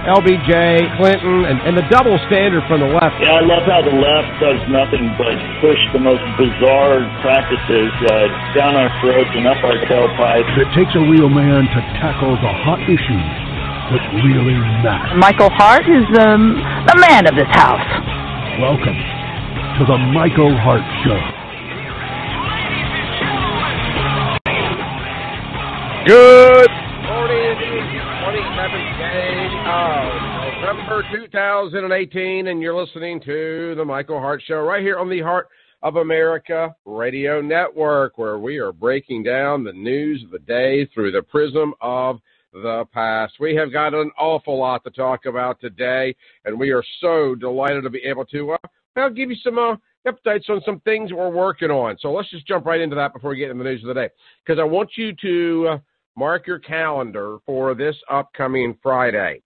LBJ, Clinton, and the double standard from the left. Yeah, I love how the left does nothing but push the most bizarre practices down our throats and up our tailpipes. It takes a real man to tackle the hot issues that really matter. Michael Hart is the man of this house. Welcome to the Michael Hart Show. Good morning, 27th day of November 2018, and you're listening to the Michael Hart Show right here on the Hart of America Radio Network, where we are breaking down the news of the day through the prism of the past. We have got an awful lot to talk about today, and we are so delighted to be able to give you some updates on some things we're working on. So let's just jump right into that before we get into the news of the day, because I want you to mark your calendar for this upcoming Friday.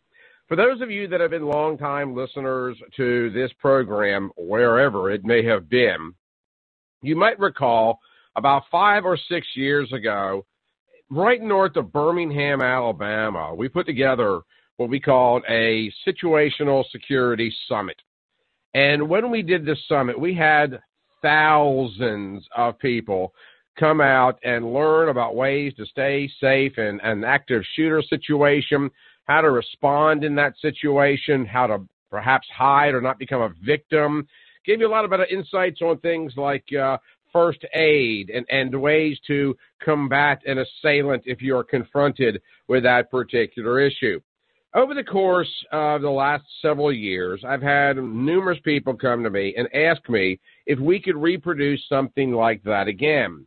For those of you that have been longtime listeners to this program, wherever it may have been, you might recall about 5 or 6 years ago, right north of Birmingham, Alabama, we put together what we called a situational security summit. And when we did this summit, we had thousands of people come out and learn about ways to stay safe in an active shooter situation, how to respond in that situation, how to perhaps hide or not become a victim. Gave you a lot of better insights on things like first aid and ways to combat an assailant if you're confronted with that particular issue. Over the course of the last several years, I've had numerous people come to me and ask me if we could reproduce something like that again.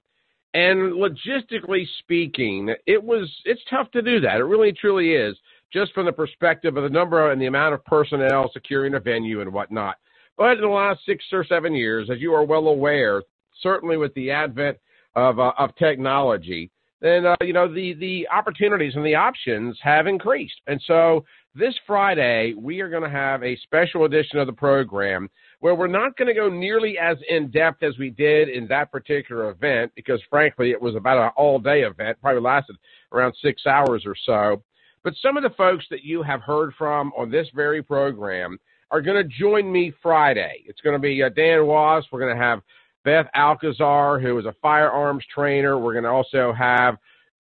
And logistically speaking, it's tough to do that. It really truly is, just from the perspective of the number and the amount of personnel securing a venue and whatnot. But in the last 6 or 7 years, as you are well aware, certainly with the advent of technology, then the opportunities and the options have increased. And so this Friday, we are going to have a special edition of the program where we're not going to go nearly as in-depth as we did in that particular event, because frankly, it was about an all-day event, probably lasted around 6 hours or so. But some of the folks that you have heard from on this very program are going to join me Friday. It's going to be Dan Wass. We're going to have Beth Alcazar, who is a firearms trainer. We're going to also have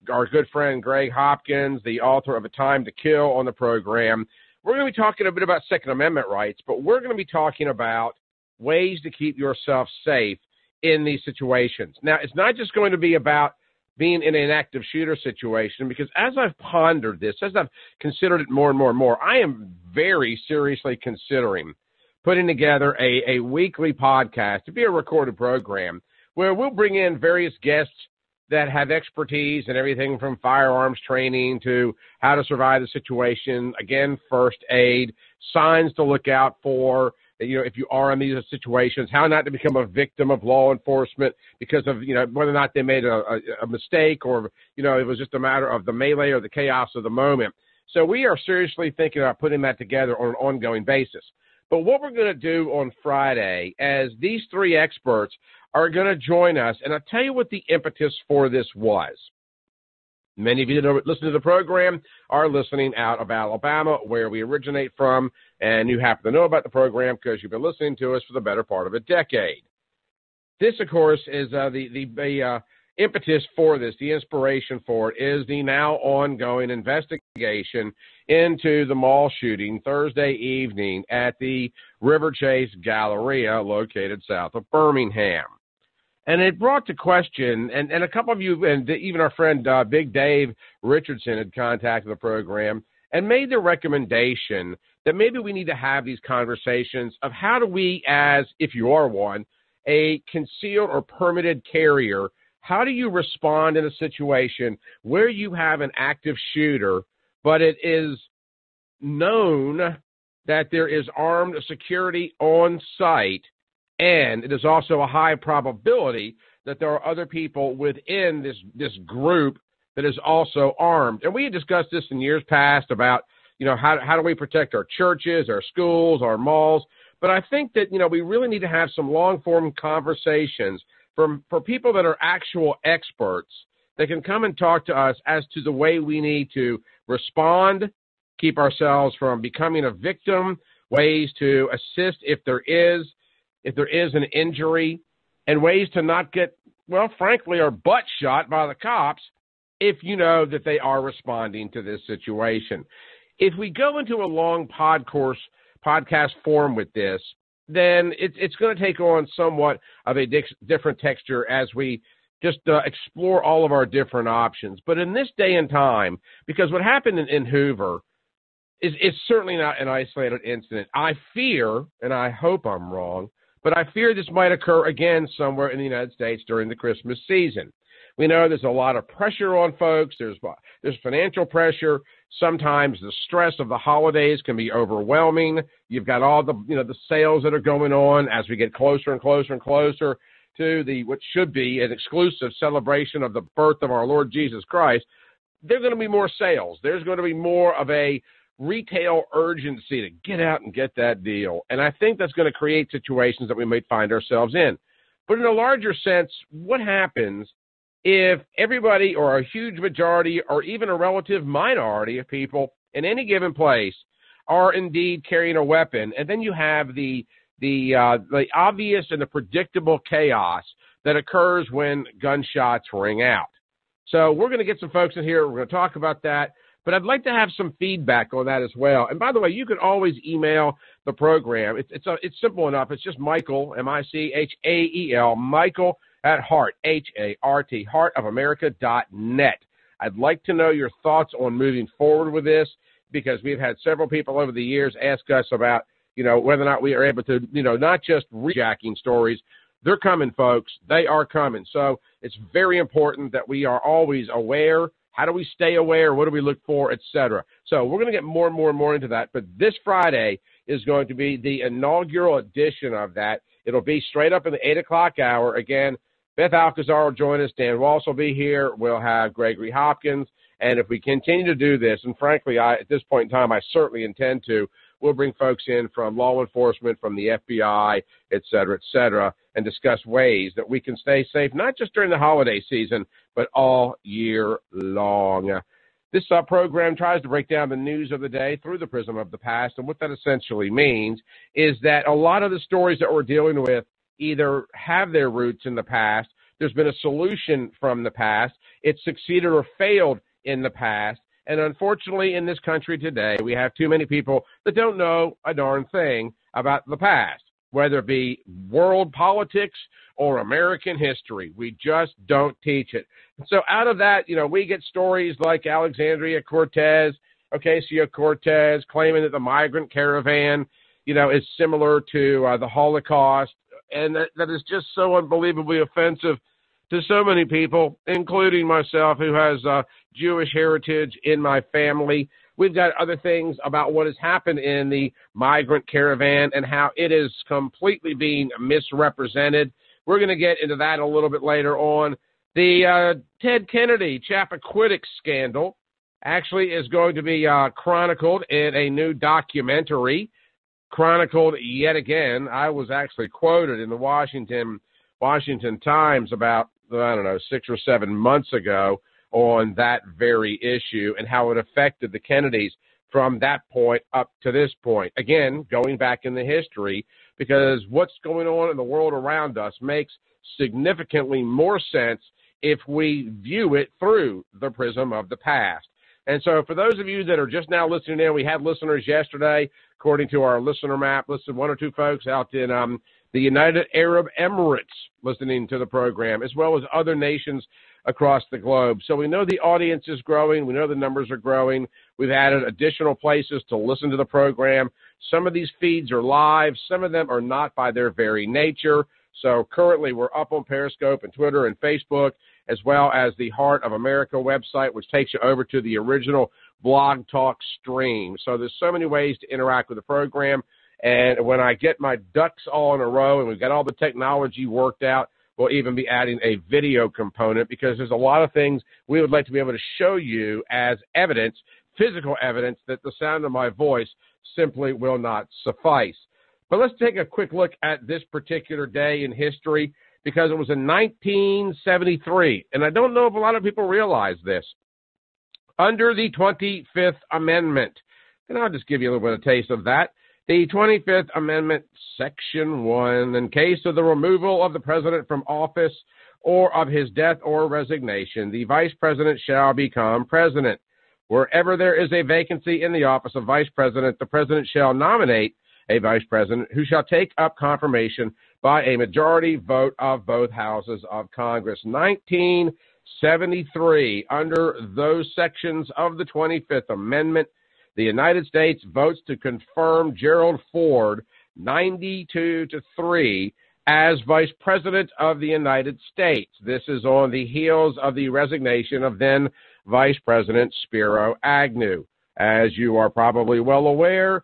our good friend Greg Hopkins, the author of A Time to Kill, on the program. We're going to be talking a bit about Second Amendment rights, but we're going to be talking about ways to keep yourself safe in these situations. Now, it's not just going to be about being in an active shooter situation, because as I've pondered this, as I've considered it more and more and more, I am very seriously considering putting together a weekly podcast to be a recorded program where we'll bring in various guests that have expertise in everything from firearms training to how to survive the situation, again, first aid, signs to look out for, if you are in these situations, how not to become a victim of law enforcement because of, whether or not they made a mistake or, it was just a matter of the melee or the chaos of the moment. So we are seriously thinking about putting that together on an ongoing basis. But what we're going to do on Friday, as these three experts are going to join us, and I'll tell you what the impetus for this was. Many of you that listen to the program are listening out of Alabama, where we originate from, and you happen to know about the program because you've been listening to us for the better part of a decade. This, of course, is the impetus for this, the inspiration for it, is the now ongoing investigation into the mall shooting Thursday evening at the River Chase Galleria located south of Birmingham. And it brought to question, and a couple of you, and even our friend Big Dave Richardson had contacted the program and made the recommendation that maybe we need to have these conversations of how do we, as, if you are one, a concealed or permitted carrier, how do you respond in a situation where you have an active shooter, but it is known that there is armed security on site, and it is also a high probability that there are other people within this group that is also armed. And we had discussed this in years past about, how do we protect our churches, our schools, our malls. But I think that, we really need to have some long-form conversations for people that are actual experts that can come and talk to us as to the way we need to respond, keep ourselves from becoming a victim, ways to assist if there is an injury, and ways to not get, well, frankly, our butt shot by the cops if you know that they are responding to this situation. If we go into a long podcast form with this, then it's going to take on somewhat of a different texture as we just explore all of our different options. But in this day and time, because what happened in Hoover is certainly not an isolated incident. I fear, and I hope I'm wrong, but I fear this might occur again somewhere in the United States during the Christmas season. We know there's a lot of pressure on folks. There's financial pressure. Sometimes the stress of the holidays can be overwhelming. You've got all the sales that are going on as we get closer and closer and closer to what should be an exclusive celebration of the birth of our Lord Jesus Christ. There's going to be more sales. There's going to be more of a retail urgency to get out and get that deal. And I think that's going to create situations that we might find ourselves in. But in a larger sense, what happens if everybody or a huge majority or even a relative minority of people in any given place are indeed carrying a weapon, and then you have the obvious and the predictable chaos that occurs when gunshots ring out? So we're going to get some folks in here. We're going to talk about that. But I'd like to have some feedback on that as well. And by the way, you can always email the program. It's simple enough. It's just Michael, Michael, Michael at Hart, H-A-R-T, heartofamerica.net. I'd like to know your thoughts on moving forward with this, because we've had several people over the years ask us about, whether or not we are able to, not just rejacking stories. They're coming, folks. They are coming. So it's very important that we are always aware. How do we stay aware? What do we look for, et cetera? So we're going to get more and more and more into that. But this Friday is going to be the inaugural edition of that. It'll be straight up in the 8 o'clock hour. Again, Beth Alcazar will join us. Dan Walsh will be here. We'll have Gregory Hopkins. And if we continue to do this, and frankly, at this point in time, I certainly intend to, we'll bring folks in from law enforcement, from the FBI, et cetera, and discuss ways that we can stay safe, not just during the holiday season, but all year long. This program tries to break down the news of the day through the prism of the past, and what that essentially means is that a lot of the stories that we're dealing with either have their roots in the past, there's been a solution from the past, it succeeded or failed in the past, and unfortunately in this country today, we have too many people that don't know a darn thing about the past, whether it be world politics or American history. We just don't teach it. And so out of that, we get stories like Alexandria Cortez, Ocasio-Cortez, claiming that the migrant caravan, is similar to the Holocaust. And that is just so unbelievably offensive to so many people, including myself, who has Jewish heritage in my family. We've got other things about what has happened in the migrant caravan and how it is completely being misrepresented. We're going to get into that a little bit later on. The Ted Kennedy Chappaquiddick scandal actually is going to be chronicled in a new documentary, chronicled yet again. I was actually quoted in the Washington Times about, 6 or 7 months ago on that very issue and how it affected the Kennedys from that point up to this point. Again, going back in the history, because what's going on in the world around us makes significantly more sense if we view it through the prism of the past. And so for those of you that are just now listening in, we had listeners yesterday, according to our listener map, listed 1 or 2 folks out in the United Arab Emirates listening to the program, as well as other nations across the globe. So we know the audience is growing. We know the numbers are growing. We've added additional places to listen to the program. Some of these feeds are live. Some of them are not by their very nature. So currently we're up on Periscope and Twitter and Facebook, as well as the Hart of America website, which takes you over to the original Blog Talk stream. So there's so many ways to interact with the program. And when I get my ducks all in a row and we've got all the technology worked out, we'll even be adding a video component, because there's a lot of things we would like to be able to show you as evidence, physical evidence, that the sound of my voice simply will not suffice. But let's take a quick look at this particular day in history, because it was in 1973, and I don't know if a lot of people realize this. Under the 25th Amendment, And I'll just give you a little bit of taste of that. The 25th Amendment, Section 1, in case of the removal of the president from office or of his death or resignation, the vice president shall become president. Wherever there is a vacancy in the office of vice president, the president shall nominate a vice president who shall take up confirmation by a majority vote of both houses of Congress. 1973, under those sections of the 25th Amendment, the United States votes to confirm Gerald Ford 92-3 as Vice President of the United States. This is on the heels of the resignation of then Vice President Spiro Agnew. As you are probably well aware,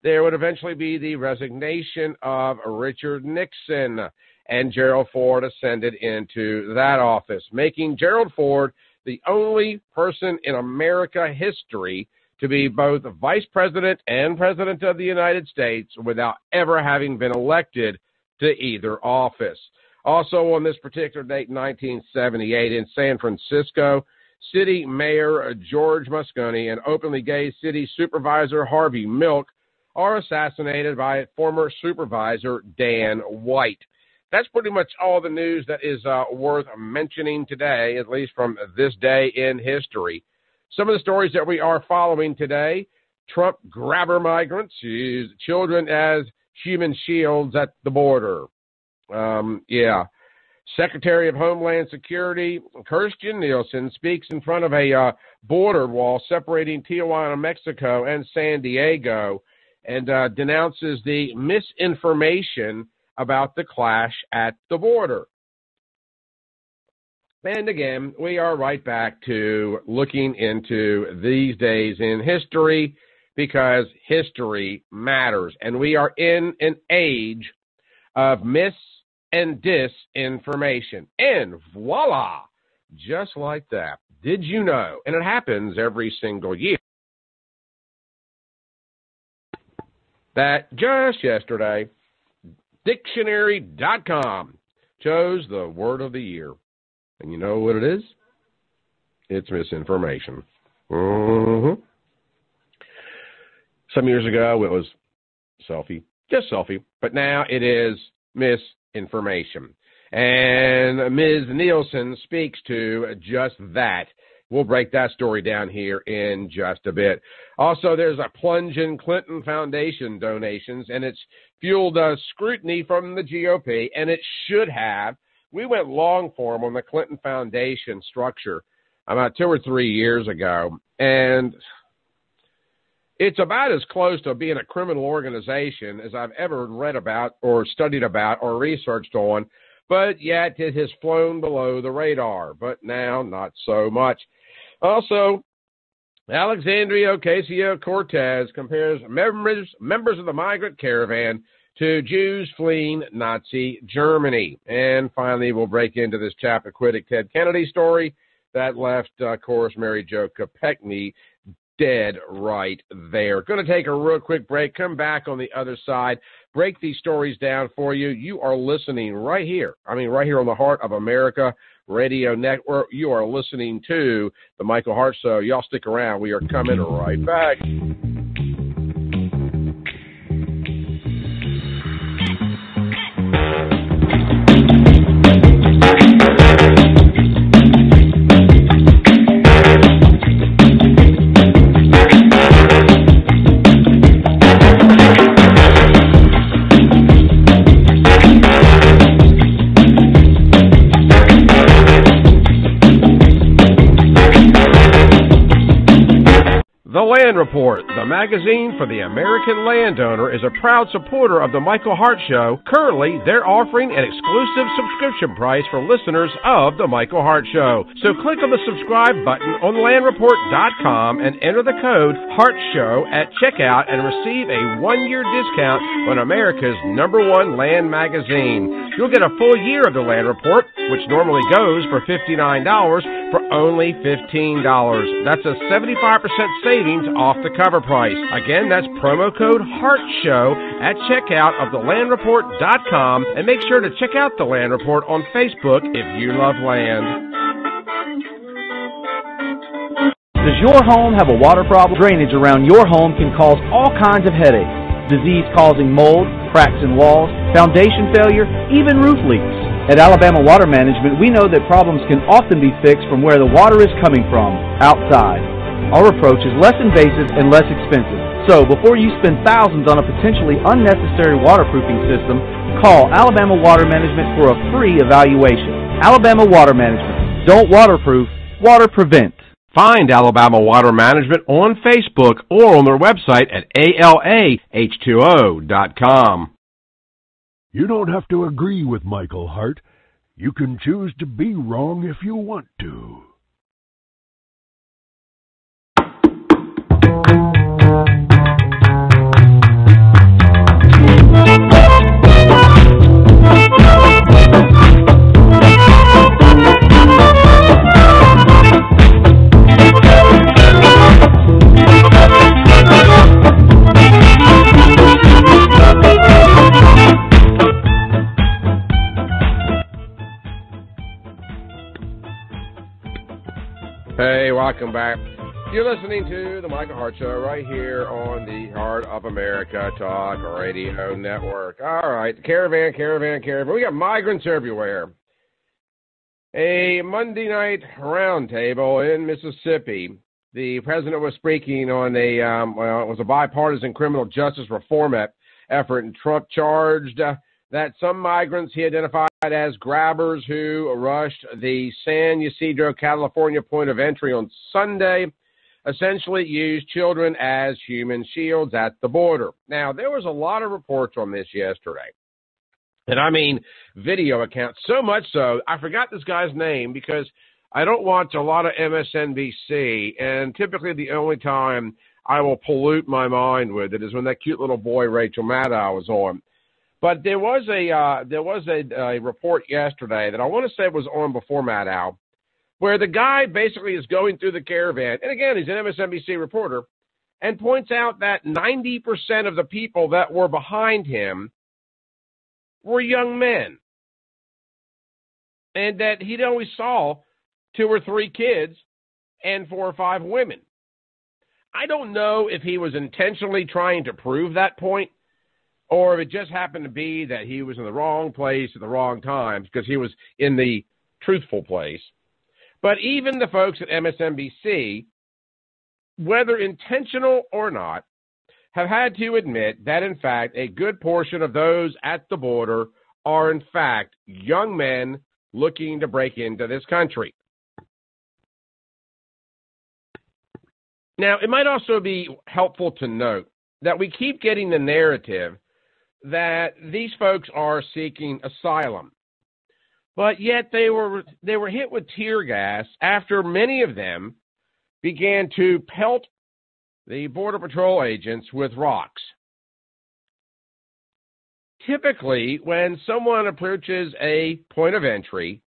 there would eventually be the resignation of Richard Nixon, and Gerald Ford ascended into that office, making Gerald Ford the only person in America history to be both Vice President and President of the United States without ever having been elected to either office. Also on this particular date, 1978, in San Francisco, City Mayor George Moscone and openly gay City Supervisor Harvey Milk are assassinated by former Supervisor Dan White. That's pretty much all the news that is worth mentioning today, at least from this day in history. Some of the stories that we are following today: Trump grabber migrants use children as human shields at the border. Secretary of Homeland Security Kirstjen Nielsen speaks in front of a border wall separating Tijuana, Mexico, and San Diego, and denounces the misinformation about the clash at the border. And again, we are right back to looking into these days in history, because history matters. And we are in an age of mis and disinformation. And voila, just like that. Did you know? And it happens every single year. That just yesterday, Dictionary.com chose the word of the year. And you know what it is? It's misinformation. Some years ago, it was selfie, just selfie. But now it is misinformation. And Ms. Nielsen speaks to just that. We'll break that story down here in just a bit. Also, there's a plunge in Clinton Foundation donations, and it's fueled scrutiny from the GOP, and it should have. We went long form on the Clinton Foundation structure about 2 or 3 years ago, and it's about as close to being a criminal organization as I've ever read about or studied about or researched on, but yet it has flown below the radar. But now, not so much. Also, Alexandria Ocasio-Cortez compares members of the migrant caravan to Jews fleeing Nazi Germany. And finally, we'll break into this Chappaquiddick Ted Kennedy story that left, of course, Mary Jo Kopechne dead right there. Going to take a real quick break, come back on the other side, break these stories down for you. You are listening right here on the Hart of America Radio Network. You are listening to The Michael Hart Show. Y'all stick around. We are coming right back. The Land Report, the magazine for the American landowner, is a proud supporter of The Michael Hart Show. Currently, they're offering an exclusive subscription price for listeners of The Michael Hart Show. So click on the subscribe button on landreport.com and enter the code HARTSHOW at checkout and receive a 1-year discount on America's #1 land magazine. You'll get a full year of The Land Report, which normally goes for $59, for only $15. That's a 75% savings off the cover price. Again, that's promo code HARTSHOW at checkout of thelandreport.com, and make sure to check out The Land Report on Facebook if you love land. The Does your home have a water problem? Drainage around your home can cause all kinds of headaches. Disease-causing mold, cracks in walls, foundation failure, even roof leaks. At Alabama Water Management, we know that problems can often be fixed from where the water is coming from, outside. Our approach is less invasive and less expensive. So, before you spend thousands on a potentially unnecessary waterproofing system, call Alabama Water Management for a free evaluation. Alabama Water Management. Don't waterproof, water prevent. Find Alabama Water Management on Facebook or on their website at ALAH2O.com. You don't have to agree with Michael Hart. You can choose to be wrong if you want to. Hey, welcome back. You're listening to the Michael Hart Show right here on the Hart of America Talk Radio Network. All right, caravan. We got migrants everywhere. A Monday night roundtable in Mississippi. The president was speaking on it was a bipartisan criminal justice reform effort, and Trump charged that some migrants he identified as grabbers who rushed the San Ysidro, California point of entry on Sunday essentially used children as human shields at the border. Now, there was a lot of reports on this yesterday. And I mean video accounts, so much so, I forgot this guy's name because I don't watch a lot of MSNBC, and typically the only time I will pollute my mind with it is when that cute little boy, Rachel Maddow, was on. But there was a report yesterday that I want to say was on before Maddow, where the guy basically is going through the caravan, and again, he's an MSNBC reporter, and points out that 90% of the people that were behind him were young men, and that he'd always saw 2 or 3 kids and 4 or 5 women. I don't know if he was intentionally trying to prove that point, or if it just happened to be that he was in the wrong place at the wrong time because he was in the truthful place. But even the folks at MSNBC, whether intentional or not, have had to admit that, in fact, a good portion of those at the border are, in fact, young men looking to break into this country. Now, it might also be helpful to note that we keep getting the narrative that these folks are seeking asylum, but yet they were hit with tear gas after many of them began to pelt the Border Patrol agents with rocks. Typically, when someone approaches a point of entry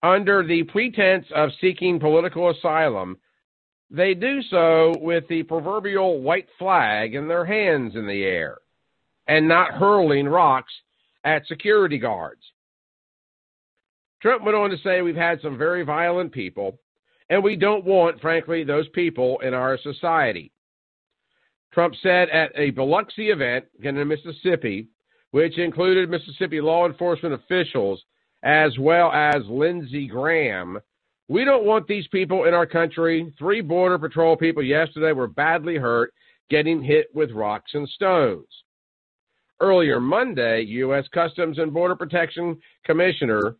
under the pretense of seeking political asylum, they do so with the proverbial white flag and their hands in the air, and not hurling rocks at security guards. Trump went on to say we've had some very violent people, and we don't want, frankly, those people in our society. Trump said at a Biloxi event in Mississippi, which included Mississippi law enforcement officials as well as Lindsey Graham, we don't want these people in our country. 3 Border Patrol people yesterday were badly hurt, getting hit with rocks and stones. Earlier Monday, U.S. Customs and Border Protection Commissioner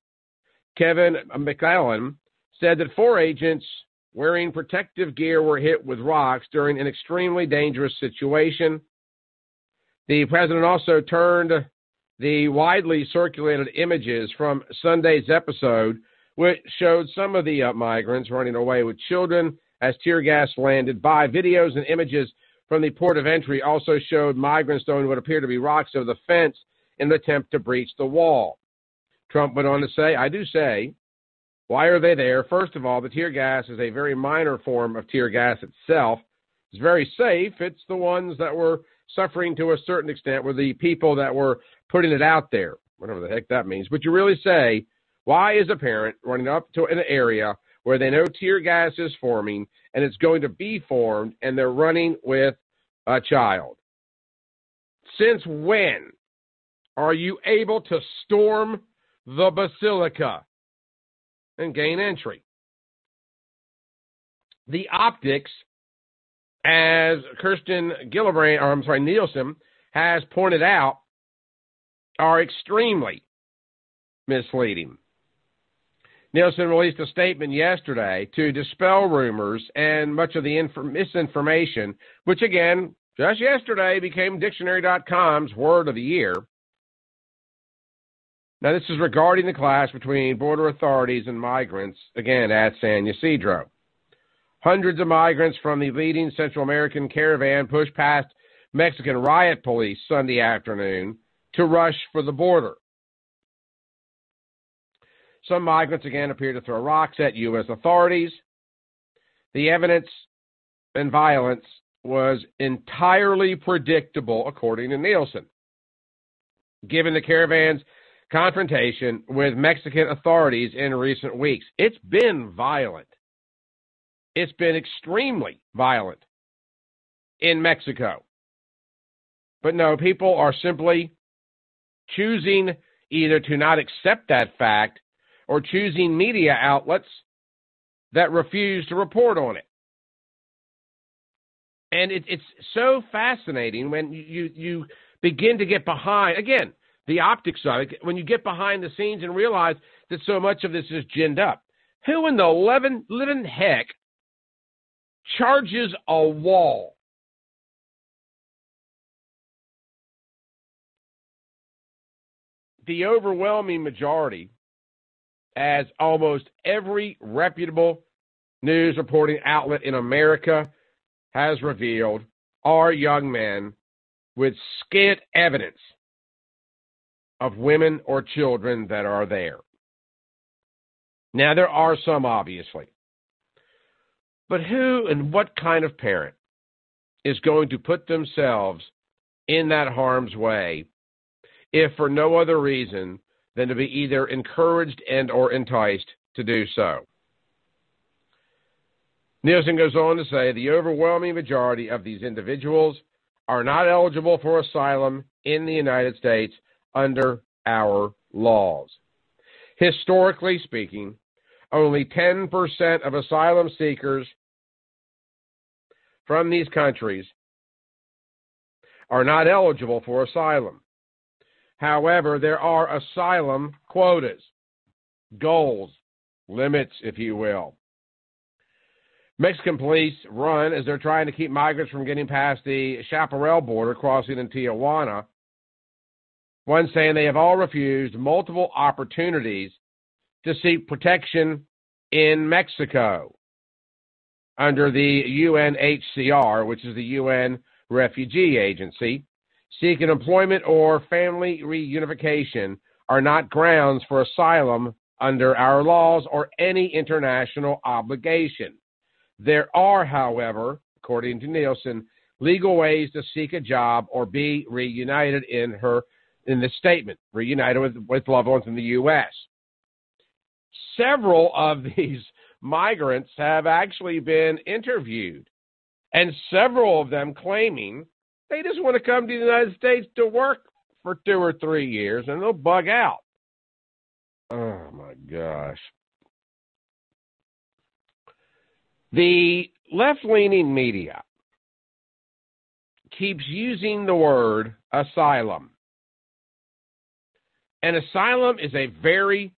Kevin McAllen said that 4 agents wearing protective gear were hit with rocks during an extremely dangerous situation. The president also turned the widely circulated images from Sunday's episode, which showed some of the migrants running away with children as tear gas landed by. Videos and images from the port of entry also showed migrants throwing what appeared to be rocks over the fence in an attempt to breach the wall. Trump went on to say, I do say, why are they there? First of all, the tear gas is a very minor form of tear gas itself. It's very safe. It's the ones that were suffering to a certain extent were the people that were putting it out there, whatever the heck that means. But you really say, why is a parent running up to an area where they know tear gas is forming and it's going to be formed, and they're running with a child. Since when are you able to storm the basilica and gain entry? The optics, as Kirsten Nielsen has pointed out, are extremely misleading. Nielsen released a statement yesterday to dispel rumors and much of the misinformation, which again, just yesterday became Dictionary.com's word of the year. Now, this is regarding the clash between border authorities and migrants, again, at San Ysidro. Hundreds of migrants from the leading Central American caravan pushed past Mexican riot police Sunday afternoon to rush for the border. Some migrants again appear to throw rocks at U.S. authorities. The evidence and violence was entirely predictable, according to Nielsen, given the caravan's confrontation with Mexican authorities in recent weeks. It's been violent. It's been extremely violent in Mexico. But no, people are simply choosing either to not accept that fact or choosing media outlets that refuse to report on it. And it's so fascinating when you begin to get behind, again, the optics of it, when you get behind the scenes and realize that so much of this is ginned up. Who in the living heck charges a wall? The overwhelming majority, as almost every reputable news reporting outlet in America has revealed, are young men with scant evidence of women or children that are there. Now, there are some, obviously. But who and what kind of parent is going to put themselves in that harm's way if for no other reason than to be either encouraged and or enticed to do so? Nielsen goes on to say the overwhelming majority of these individuals are not eligible for asylum in the United States under our laws. Historically speaking, only 10% of asylum seekers from these countries are not eligible for asylum. However, there are asylum quotas, goals, limits, if you will. Mexican police run as they're trying to keep migrants from getting past the Chaparral border crossing in Tijuana. One saying they have all refused multiple opportunities to seek protection in Mexico under the UNHCR, which is the UN Refugee Agency. Seeking employment or family reunification are not grounds for asylum under our laws or any international obligation. There are, however, according to Nielsen, legal ways to seek a job or be reunited in this statement, reunited with loved ones in the U.S. Several of these migrants have actually been interviewed, and several of them claiming they just want to come to the United States to work for 2 or 3 years, and they'll bug out. Oh, my gosh. The left-leaning media keeps using the word asylum. And asylum is a very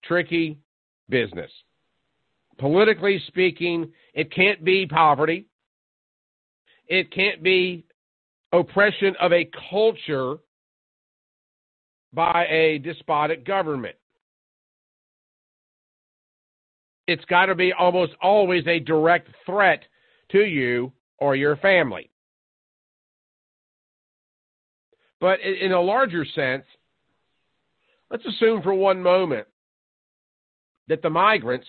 tricky business. Politically speaking, it can't be poverty. It can't be oppression of a culture by a despotic government. It's got to be almost always a direct threat to you or your family. But in a larger sense, let's assume for one moment that the migrants,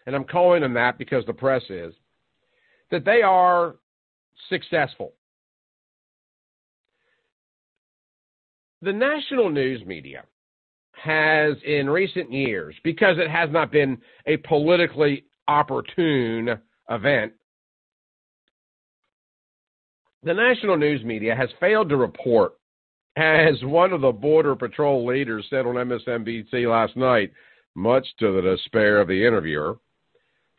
and I'm calling them that because the press is, that they are successful. The national news media has in recent years, because it has not been a politically opportune event, the national news media has failed to report, as one of the Border Patrol leaders said on MSNBC last night, much to the despair of the interviewer,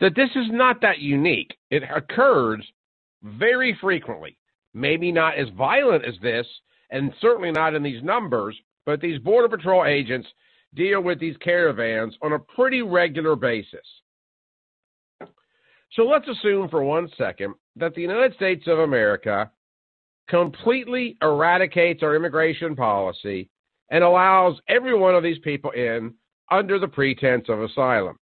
that this is not that unique. It occurs very frequently. Maybe not as violent as this, and certainly not in these numbers, but these Border Patrol agents deal with these caravans on a pretty regular basis. So let's assume for 1 second that the United States of America completely eradicates our immigration policy and allows every one of these people in under the pretense of asylum.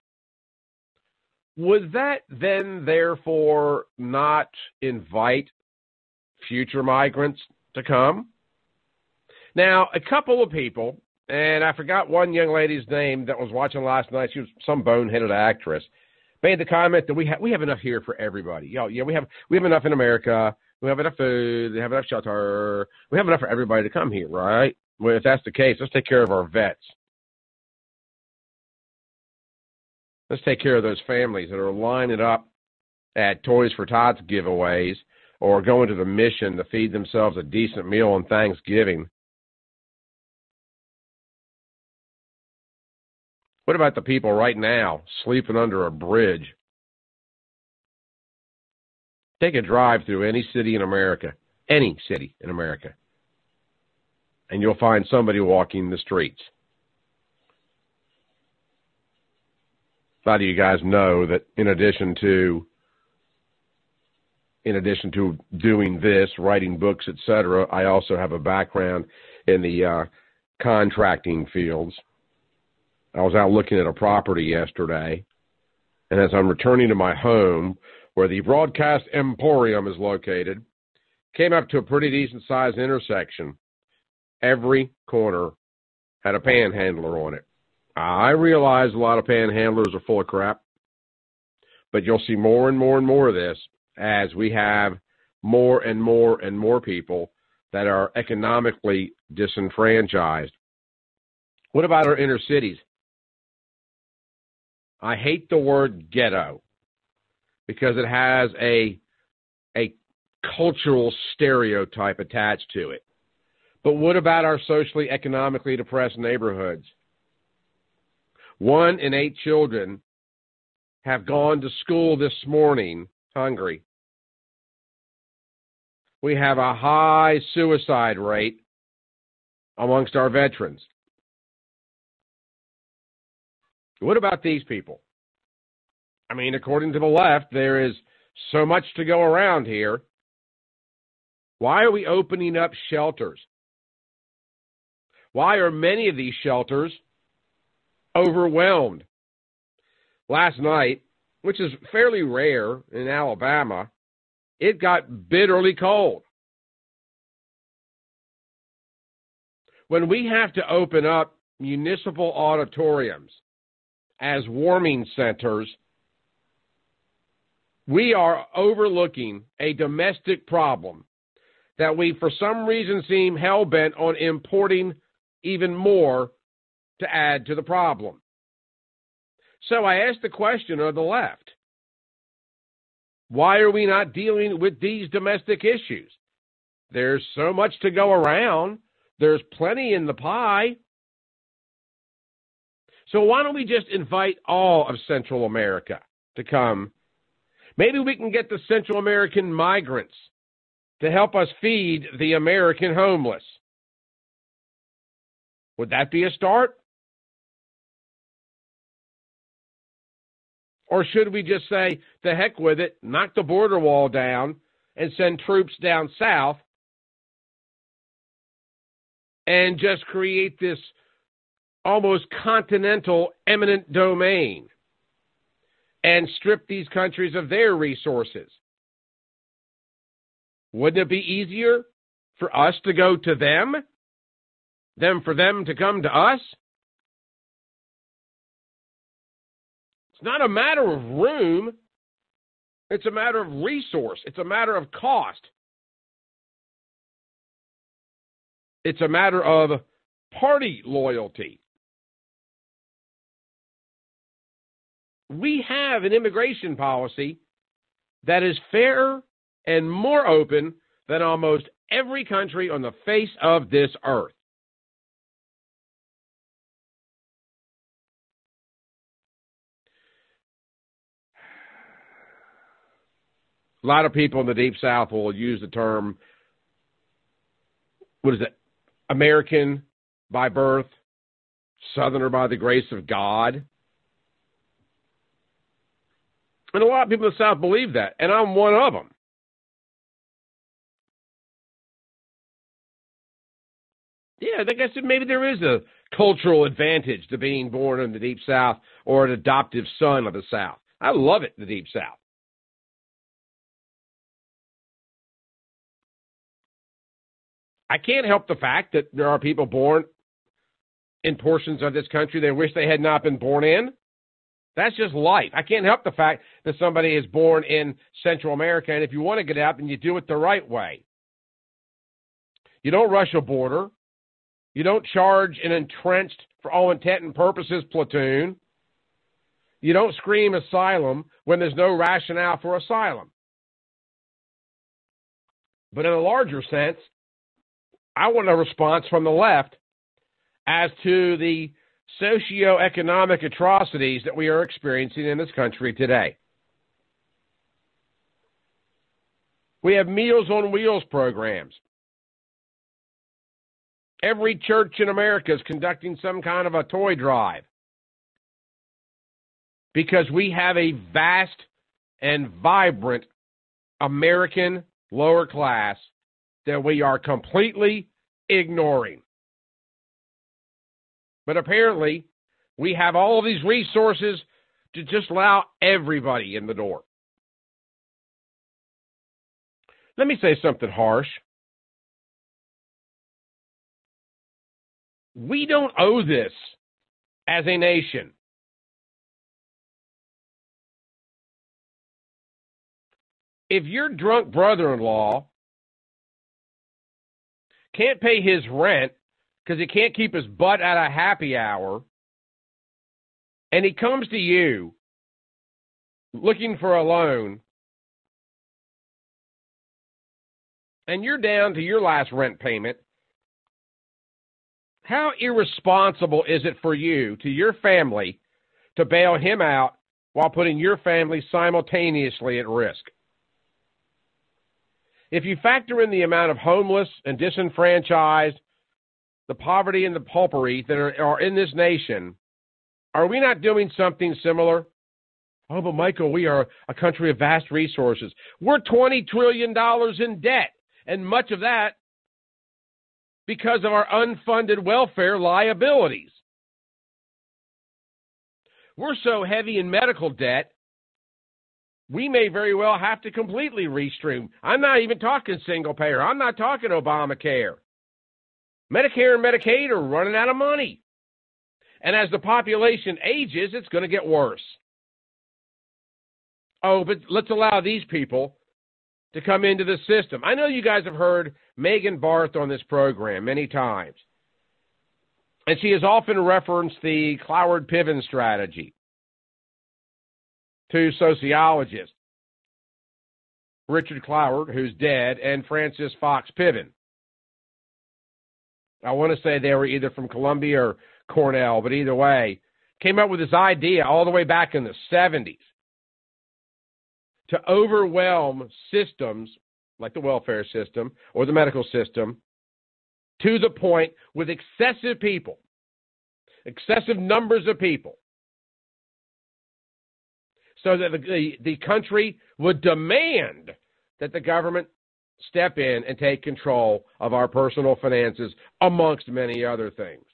Would that then therefore not invite future migrants to come? Now, a couple of people, and I forgot one young lady's name that was watching last night. She was some boneheaded actress. Made the comment that we have enough here for everybody. We have enough in America. We have enough food. We have enough shelter. We have enough for everybody to come here, right? Well, if that's the case, let's take care of our vets. Let's take care of those families that are lining up at Toys for Tots giveaways or going to the mission to feed themselves a decent meal on Thanksgiving. What about the people right now sleeping under a bridge? Take a drive through any city in America, and you'll find somebody walking the streets. A lot of you guys know that in addition to doing this, writing books, etc., I also have a background in the contracting fields. I was out looking at a property yesterday, and as I'm returning to my home, where the Broadcast Emporium is located, came up to a pretty decent-sized intersection. Every corner had a panhandler on it. I realize a lot of panhandlers are full of crap, but you'll see more and more and more of this as we have more and more and more people that are economically disenfranchised. What about our inner cities? I hate the word ghetto because it has a cultural stereotype attached to it. But what about our socially, economically depressed neighborhoods? 1 in 8 children have gone to school this morning hungry. We have a high suicide rate amongst our veterans. What about these people? I mean, according to the left, there is so much to go around here. Why are we opening up shelters? Why are many of these shelters overwhelmed? Last night, which is fairly rare in Alabama, it got bitterly cold. When we have to open up municipal auditoriums as warming centers, we are overlooking a domestic problem that we, for some reason, seem hell-bent on importing even more to add to the problem. So I asked the question of the left, why are we not dealing with these domestic issues? There's so much to go around. There's plenty in the pie. So why don't we just invite all of Central America to come? Maybe we can get the Central American migrants to help us feed the American homeless. Would that be a start? Or should we just say, the heck with it, knock the border wall down, and send troops down south, and just create this almost continental eminent domain, and strip these countries of their resources? Wouldn't it be easier for us to go to them than for them to come to us? It's not a matter of room. It's a matter of resource. It's a matter of cost. It's a matter of party loyalty. we have an immigration policy that is fairer and more open than almost every country on the face of this earth. A lot of people in the Deep South will use the term, what is it, American by birth, Southerner by the grace of God. And a lot of people in the South believe that, and I'm one of them. Yeah, I guess maybe there is a cultural advantage to being born in the Deep South or an adoptive son of the South. I love it, the Deep South. I can't help the fact that there are people born in portions of this country they wish they had not been born in. That's just life. I can't help the fact that somebody is born in Central America, and if you want to get out, then you do it the right way. You don't rush a border. You don't charge an entrenched, for all intent and purposes, platoon. You don't scream asylum when there's no rationale for asylum. But in a larger sense, I want a response from the left as to the socioeconomic atrocities that we are experiencing in this country today. We have Meals on Wheels programs. Every church in America is conducting some kind of a toy drive because we have a vast and vibrant American lower class that we are completely ignoring. But apparently, we have all of these resources to just allow everybody in the door. Let me say something harsh. We don't owe this as a nation. If your drunk brother-in-law can't pay his rent because he can't keep his butt at a happy hour, and he comes to you looking for a loan, and you're down to your last rent payment, how irresponsible is it for you, to your family, to bail him out while putting your family simultaneously at risk? If you factor in the amount of homeless and disenfranchised, the poverty and the paupery that are in this nation, are we not doing something similar? Oh, but Michael, we are a country of vast resources. We're $20 trillion in debt, and much of that because of our unfunded welfare liabilities. We're so heavy in medical debt, we may very well have to completely restream. I'm not even talking single payer. I'm not talking Obamacare. Medicare and Medicaid are running out of money. And as the population ages, it's going to get worse. Oh, but let's allow these people to come into the system. I know you guys have heard Megan Barth on this program many times. And she has often referenced the Cloward-Piven strategy to sociologists, Richard Cloward, who's dead, and Francis Fox Piven. I want to say they were either from Columbia or Cornell, but either way, came up with this idea all the way back in the 70s to overwhelm systems like the welfare system or the medical system to the point with excessive people, excessive numbers of people, so that the country would demand that the government step in and take control of our personal finances, amongst many other things.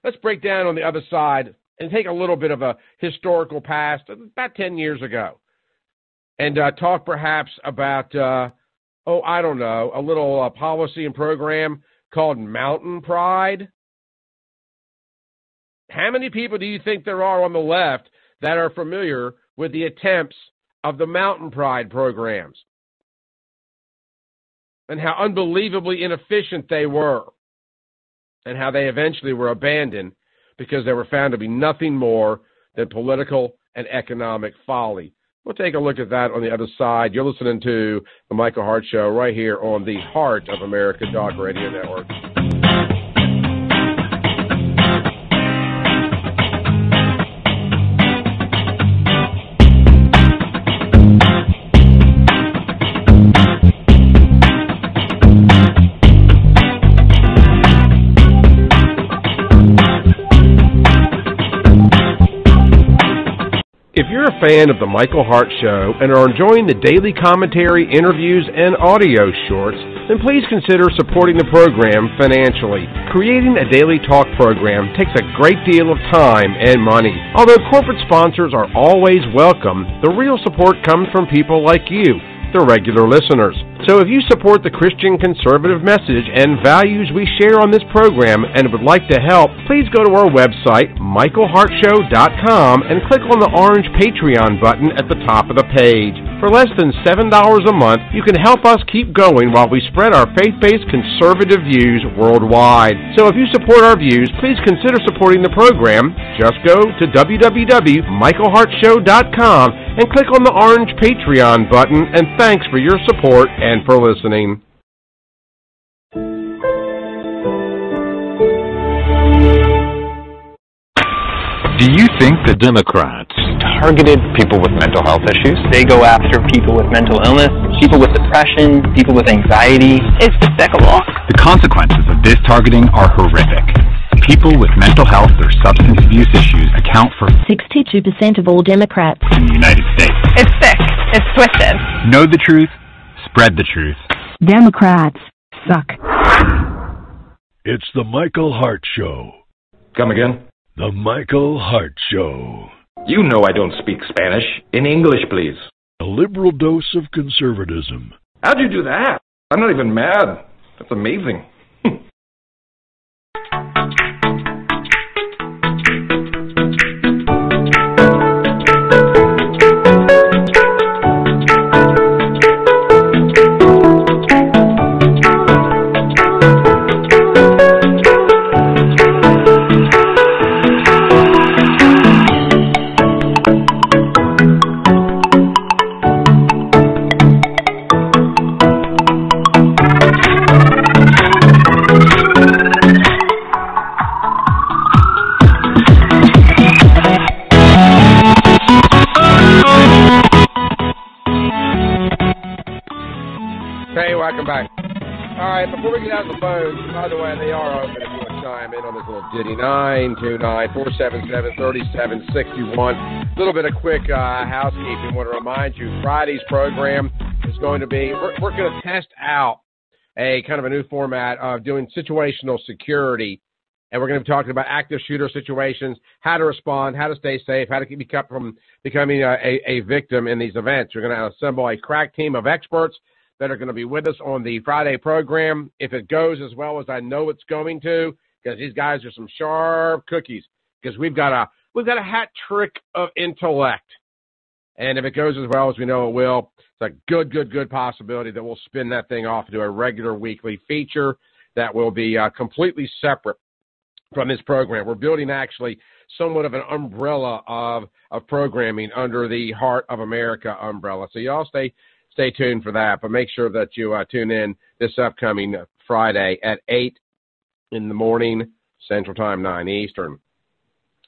Let's break down on the other side and take a little bit of a historical past, about 10 years ago, and talk perhaps about, a little policy and program called Mountain Pride. How many people do you think there are on the left that are familiar with the attempts of the Mountain Pride programs and how unbelievably inefficient they were and how they eventually were abandoned because they were found to be nothing more than political and economic folly. We'll take a look at that on the other side. You're listening to The Michael Hart Show right here on the Hart of America Talk Radio Network. If you're a fan of The Michael Hart Show and are enjoying the daily commentary, interviews, and audio shorts, then please consider supporting the program financially. Creating a daily talk program takes a great deal of time and money. Although corporate sponsors are always welcome, the real support comes from people like you, the regular listeners. So if you support the Christian conservative message and values we share on this program and would like to help, please go to our website, michaelhartshow.com, and click on the orange Patreon button at the top of the page. For less than $7 a month, you can help us keep going while we spread our faith-based conservative views worldwide. So if you support our views, please consider supporting the program. Just go to www.michaelhartshow.com and click on the orange Patreon button, and thanks for your support and for listening. Do you think the Democrats targeted people with mental health issues? They go after people with mental illness, people with depression, people with anxiety. It's despicable. The consequences of this targeting are horrific. People with mental health or substance abuse issues account for 62% of all Democrats in the United States. It's sick. It's twisted. Know the truth. Spread the truth. Democrats suck. It's the Michael Hart Show. Come again? The Michael Hart Show. You know I don't speak Spanish. In English, please. A liberal dose of conservatism. How'd you do that? I'm not even mad. That's amazing. Welcome back. All right, before we get out of the phones, by the way, they are open if you want to chime in on this little ditty. 929-477-3761. A little bit of quick housekeeping. I want to remind you, Friday's program is going to be, we're going to test out a kind of a new format of doing situational security. And we're going to be talking about active shooter situations, how to respond, how to stay safe, how to keep you from becoming a victim in these events. We're going to assemble a crack team of experts that are going to be with us on the Friday program. If it goes as well as I know it's going to, because these guys are some sharp cookies, because we've got a hat trick of intellect. And if it goes as well as we know it will, it's a good possibility that we'll spin that thing off into a regular weekly feature that will be completely separate from this program. We're building actually somewhat of an umbrella of programming under the Hart of America umbrella. So y'all stay tuned for that, but make sure that you tune in this upcoming Friday at 8 in the morning, Central Time, 9 Eastern.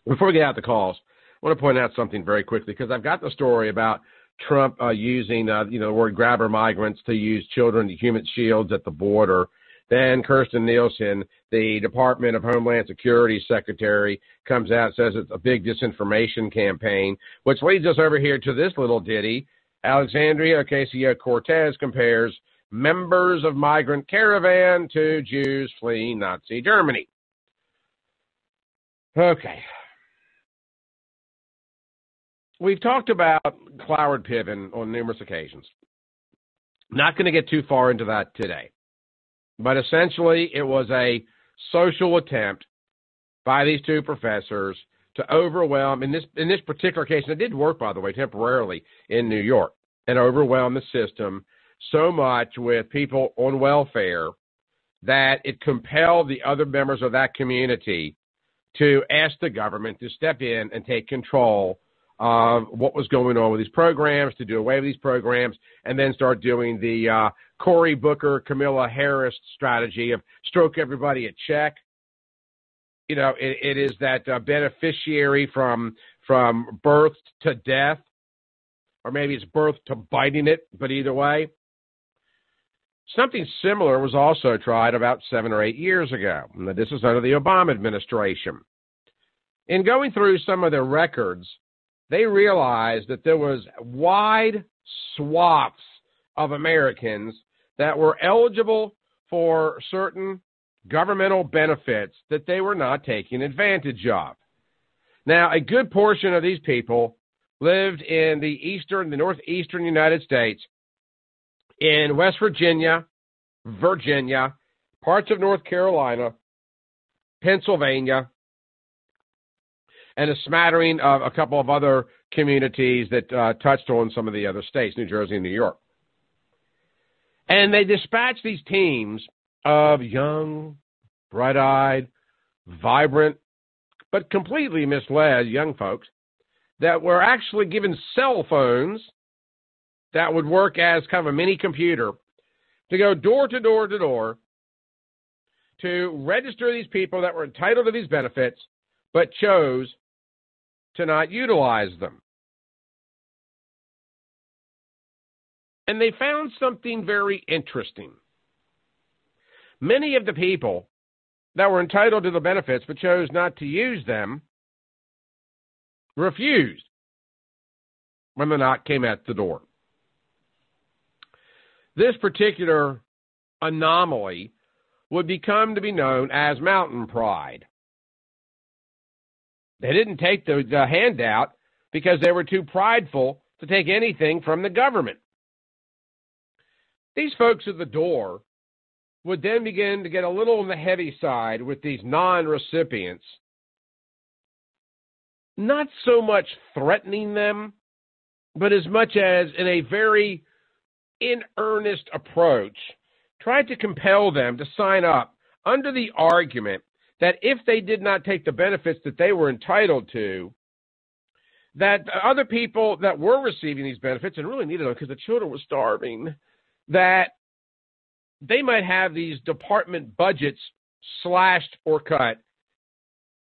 Before we get out the calls, I want to point out something very quickly, because I've got the story about Trump using the word grabber migrants to use children as human shields at the border. Then Kirstjen Nielsen, the Department of Homeland Security Secretary, comes out and says it's a big disinformation campaign, which leads us over here to this little ditty. Alexandria Ocasio-Cortez compares members of migrant caravan to Jews fleeing Nazi Germany. Okay. We've talked about Cloward Piven on numerous occasions. Not going to get too far into that today. But essentially, it was a social attempt by these two professors to overwhelm, in this particular case, and it did work, by the way, temporarily in New York, and overwhelm the system so much with people on welfare that it compelled the other members of that community to ask the government to step in and take control of what was going on with these programs, to do away with these programs, and then start doing the Cory Booker, Camilla Harris strategy of stroke everybody a check. You know, it is that beneficiary from birth to death, or maybe it's birth to biting it, but either way. Something similar was also tried about 7 or 8 years ago. Now, this is under the Obama administration. In going through some of their records, they realized that there was wide swaths of Americans that were eligible for certain governmental benefits that they were not taking advantage of. Now, a good portion of these people lived in the northeastern United States, in West Virginia, parts of North Carolina, Pennsylvania, and a smattering of a couple of other communities that touched on some of the other states, New Jersey and New York. And they dispatched these teams of young, bright-eyed, vibrant, but completely misled young folks that were actually given cell phones that would work as kind of a mini computer to go door to door to door to register these people that were entitled to these benefits but chose to not utilize them. And they found something very interesting. Many of the people that were entitled to the benefits but chose not to use them refused when the knock came at the door. This particular anomaly would become to be known as mountain pride. They didn't take the handout because they were too prideful to take anything from the government. These folks at the door would then begin to get a little on the heavy side with these non-recipients, not so much threatening them, but as much as in a very in earnest approach, tried to compel them to sign up under the argument that if they did not take the benefits that they were entitled to, that other people that were receiving these benefits and really needed them because the children were starving, that they might have these department budgets slashed or cut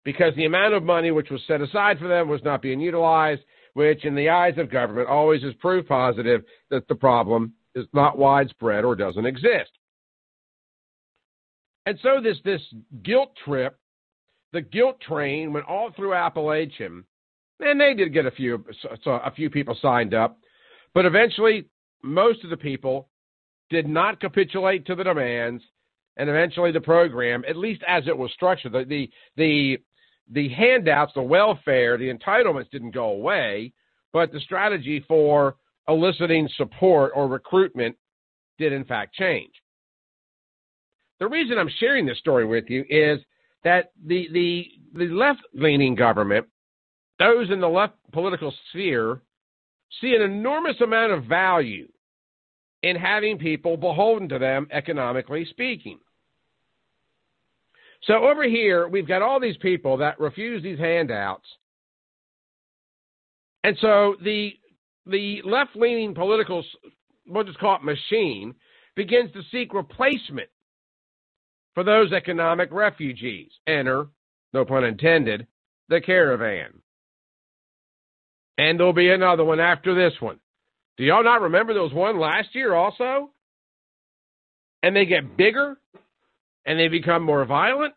because the amount of money which was set aside for them was not being utilized, which in the eyes of government always is proof positive that the problem is not widespread or doesn't exist. And so this guilt trip, the guilt train went all through Appalachian, and they did get a few people signed up, but eventually most of the people did not capitulate to the demands, and eventually the program, at least as it was structured, the handouts, the welfare, the entitlements didn't go away, but the strategy for eliciting support or recruitment did in fact change. The reason I'm sharing this story with you is that the left-leaning government, those in the left political sphere, see an enormous amount of value in having people beholden to them, economically speaking. So over here, we've got all these people that refuse these handouts. And so the left-leaning political, we'll just call it machine, begins to seek replacement for those economic refugees. Enter, no pun intended, the caravan. And there'll be another one after this one. Do y'all not remember there was one last year also? And they get bigger, and they become more violent,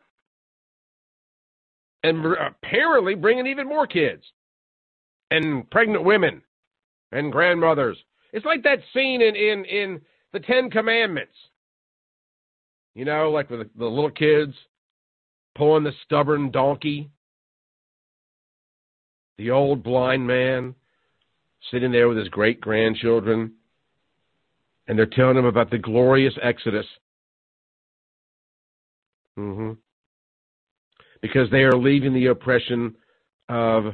and apparently bringing even more kids, and pregnant women, and grandmothers. It's like that scene in the Ten Commandments. You know, like with the little kids pulling the stubborn donkey. The old blind man sitting there with his great-grandchildren, and they're telling him about the glorious Exodus. Because they are leaving the oppression of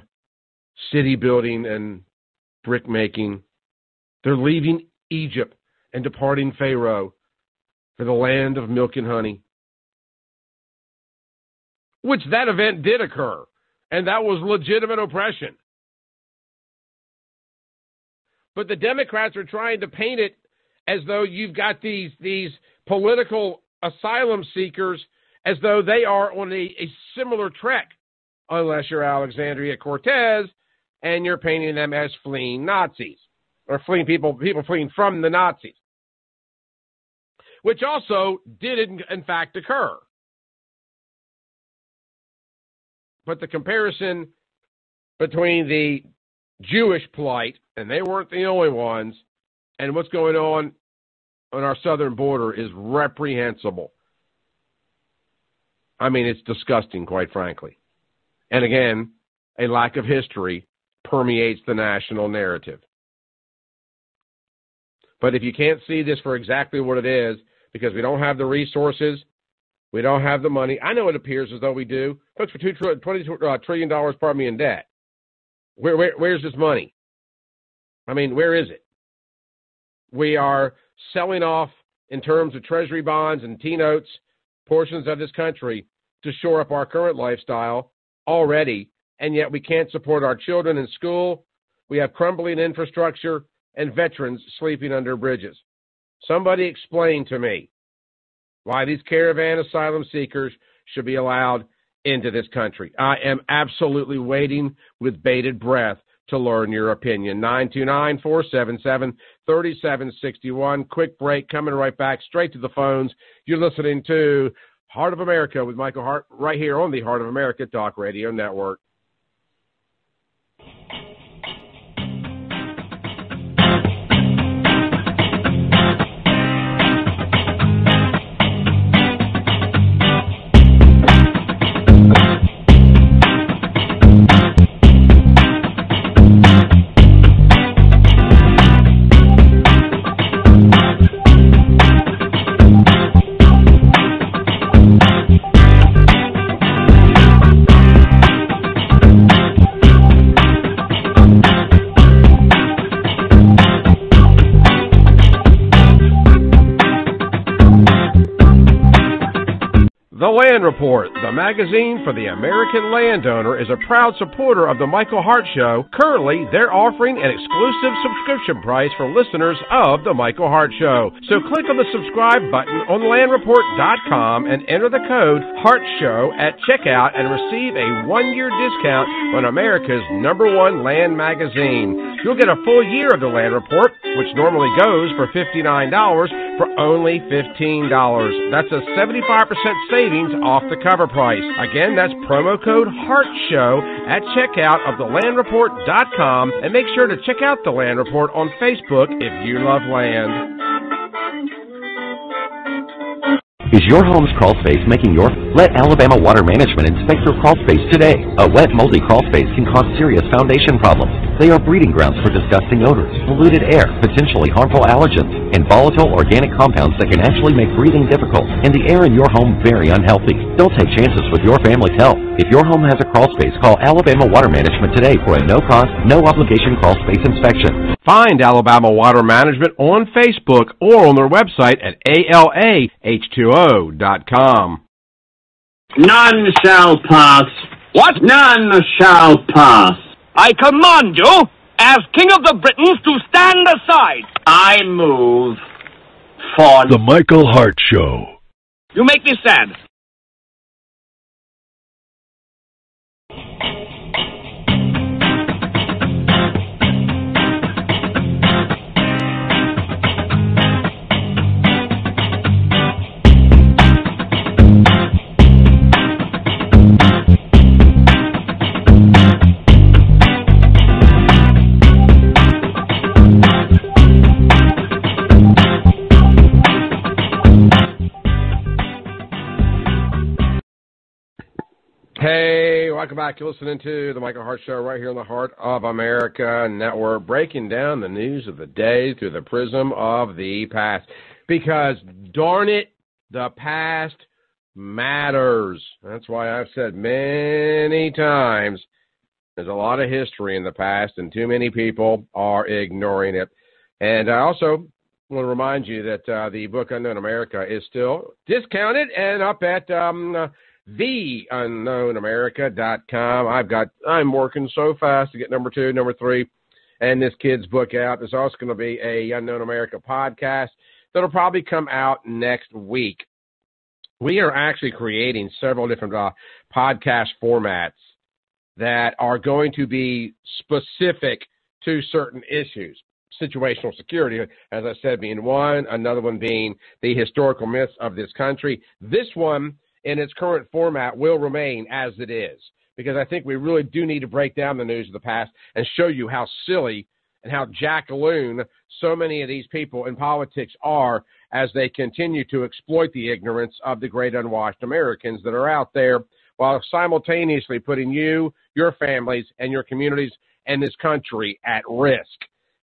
city building and brick making. They're leaving Egypt and departing Pharaoh for the land of milk and honey. which that event did occur, and that was legitimate oppression. But the Democrats are trying to paint it as though you've got these political asylum seekers as though they are on a similar trek, unless you're Alexandria Cortez and you're painting them as fleeing Nazis or fleeing people fleeing from the Nazis, which also did in fact occur. But the comparison between the Jewish plight, and they weren't the only ones, and what's going on our southern border is reprehensible. I mean, it's disgusting, quite frankly. And again, a lack of history permeates the national narrative. But if you can't see this for exactly what it is, because we don't have the resources, we don't have the money. I know it appears as though we do. Folks, for $20 trillion, in debt. Where's this money? I mean, where is it? We are selling off, in terms of treasury bonds and T-notes, portions of this country to shore up our current lifestyle already, and yet we can't support our children in school. We have crumbling infrastructure and veterans sleeping under bridges. Somebody explain to me why these caravan asylum seekers should be allowed into this country. I am absolutely waiting with bated breath to learn your opinion. 929-477-3761. Quick break, coming right back, straight to the phones. You're listening to Hart of America with Michael Hart right here on the Hart of America Talk Radio Network. The Land Report, the magazine for the American landowner, is a proud supporter of the Michael Hart Show. Currently, they're offering an exclusive subscription price for listeners of the Michael Hart Show. So click on the subscribe button on landreport.com and enter the code HARTSHOW at checkout and receive a 1-year discount on America's #1 land magazine. You'll get a full year of the Land Report, which normally goes for $59, for only $15. That's a 75% savings off the cover price. Again, that's promo code HARTSHOW at checkout of thelandreport.com, and make sure to check out the Land Report on Facebook if you love land. Is your home's crawl space making your... Let Alabama Water Management inspect your crawl space today. A wet, moldy crawl space can cause serious foundation problems. They are breeding grounds for disgusting odors, polluted air, potentially harmful allergens, and volatile organic compounds that can actually make breathing difficult and the air in your home very unhealthy. Don't take chances with your family's health. If your home has a crawl space, call Alabama Water Management today for a no-cost, no-obligation crawl space inspection. Find Alabama Water Management on Facebook or on their website at ALAH2O.com. None shall pass. What? None shall pass. I command you, as King of the Britons, to stand aside. I move for... The Michael Hart Show. You make me sad. Hey, welcome back. You're listening to the Michael Hart Show right here on the Heart of America Network, breaking down the news of the day through the prism of the past. Because, darn it, the past matters. That's why I've said many times there's a lot of history in the past, and too many people are ignoring it. And I also want to remind you that the book Unknown America is still discounted and up at theunknownamerica.com. I'm working so fast to get number 2, number 3, and this kid's book out. There's also going to be a Unknown America podcast that'll probably come out next week. We are actually creating several different podcast formats that are going to be specific to certain issues. Situational security, as I said, being one, another one being the historical myths of this country. This one, in its current format, will remain as it is, because I think we really do need to break down the news of the past and show you how silly and how jackaloon so many of these people in politics are as they continue to exploit the ignorance of the great unwashed Americans that are out there, while simultaneously putting you, your families, and your communities and this country at risk.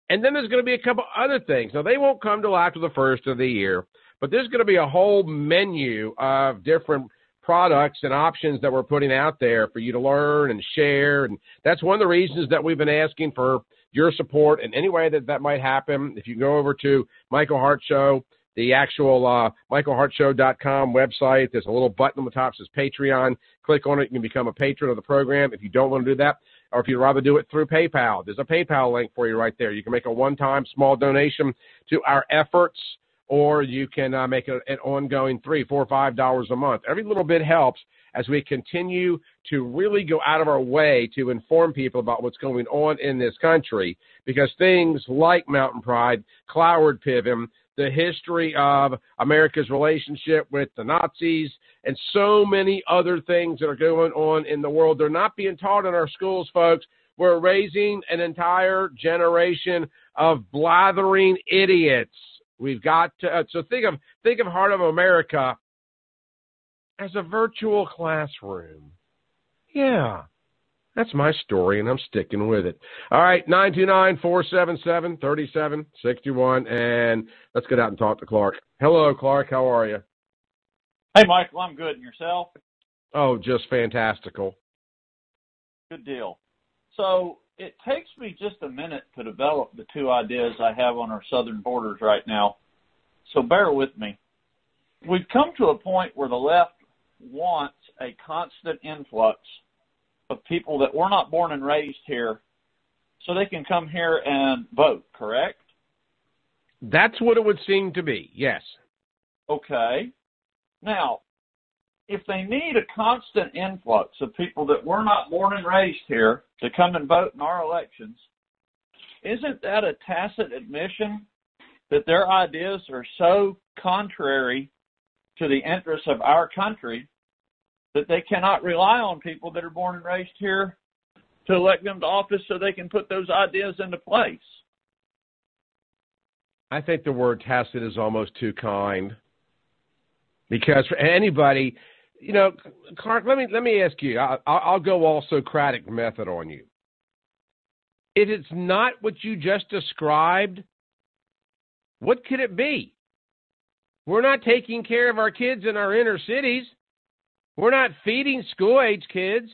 And then there's going to be a couple other things. Now, they won't come till after the first of the year, but there's going to be a whole menu of different products and options that we're putting out there for you to learn and share. And that's one of the reasons that we've been asking for your support in any way that might happen. If you go over to Michael Hart Show, the actual michaelhartshow.com website, there's a little button on the top that says Patreon. Click on it. You can become a patron of the program. If you don't want to do that, or if you'd rather do it through PayPal, there's a PayPal link for you right there. You can make a one-time small donation to our efforts, or you can make it an ongoing $3, $4, $5 a month. Every little bit helps as we continue to really go out of our way to inform people about what's going on in this country, because things like Mountain Pride, Cloward Piven, the history of America's relationship with the Nazis, and so many other things that are going on in the world, they're not being taught in our schools, folks. We're raising an entire generation of blathering idiots. We've got to so think of Hart of America as a virtual classroom. Yeah, that's my story, and I'm sticking with it. All right, 929-477-3761, and let's get out and talk to Clark. Hello, Clark. How are you? Hey, Michael. I'm good. And yourself? Oh, just fantastical. Good deal. So it takes me just a minute to develop the two ideas I have on our southern borders right now, so bear with me. We've come to a point where the left wants a constant influx of people that were not born and raised here so they can come here and vote, correct? That's what it would seem to be, yes. Okay. Now, if they need a constant influx of people that were not born and raised here to come and vote in our elections, isn't that a tacit admission that their ideas are so contrary to the interests of our country that they cannot rely on people that are born and raised here to elect them to office so they can put those ideas into place? I think the word tacit is almost too kind, because for anybody, you know, Clark, let me ask you, I'll go all Socratic method on you. If it's not what you just described, what could it be? We're not taking care of our kids in our inner cities. We're not feeding school-age kids.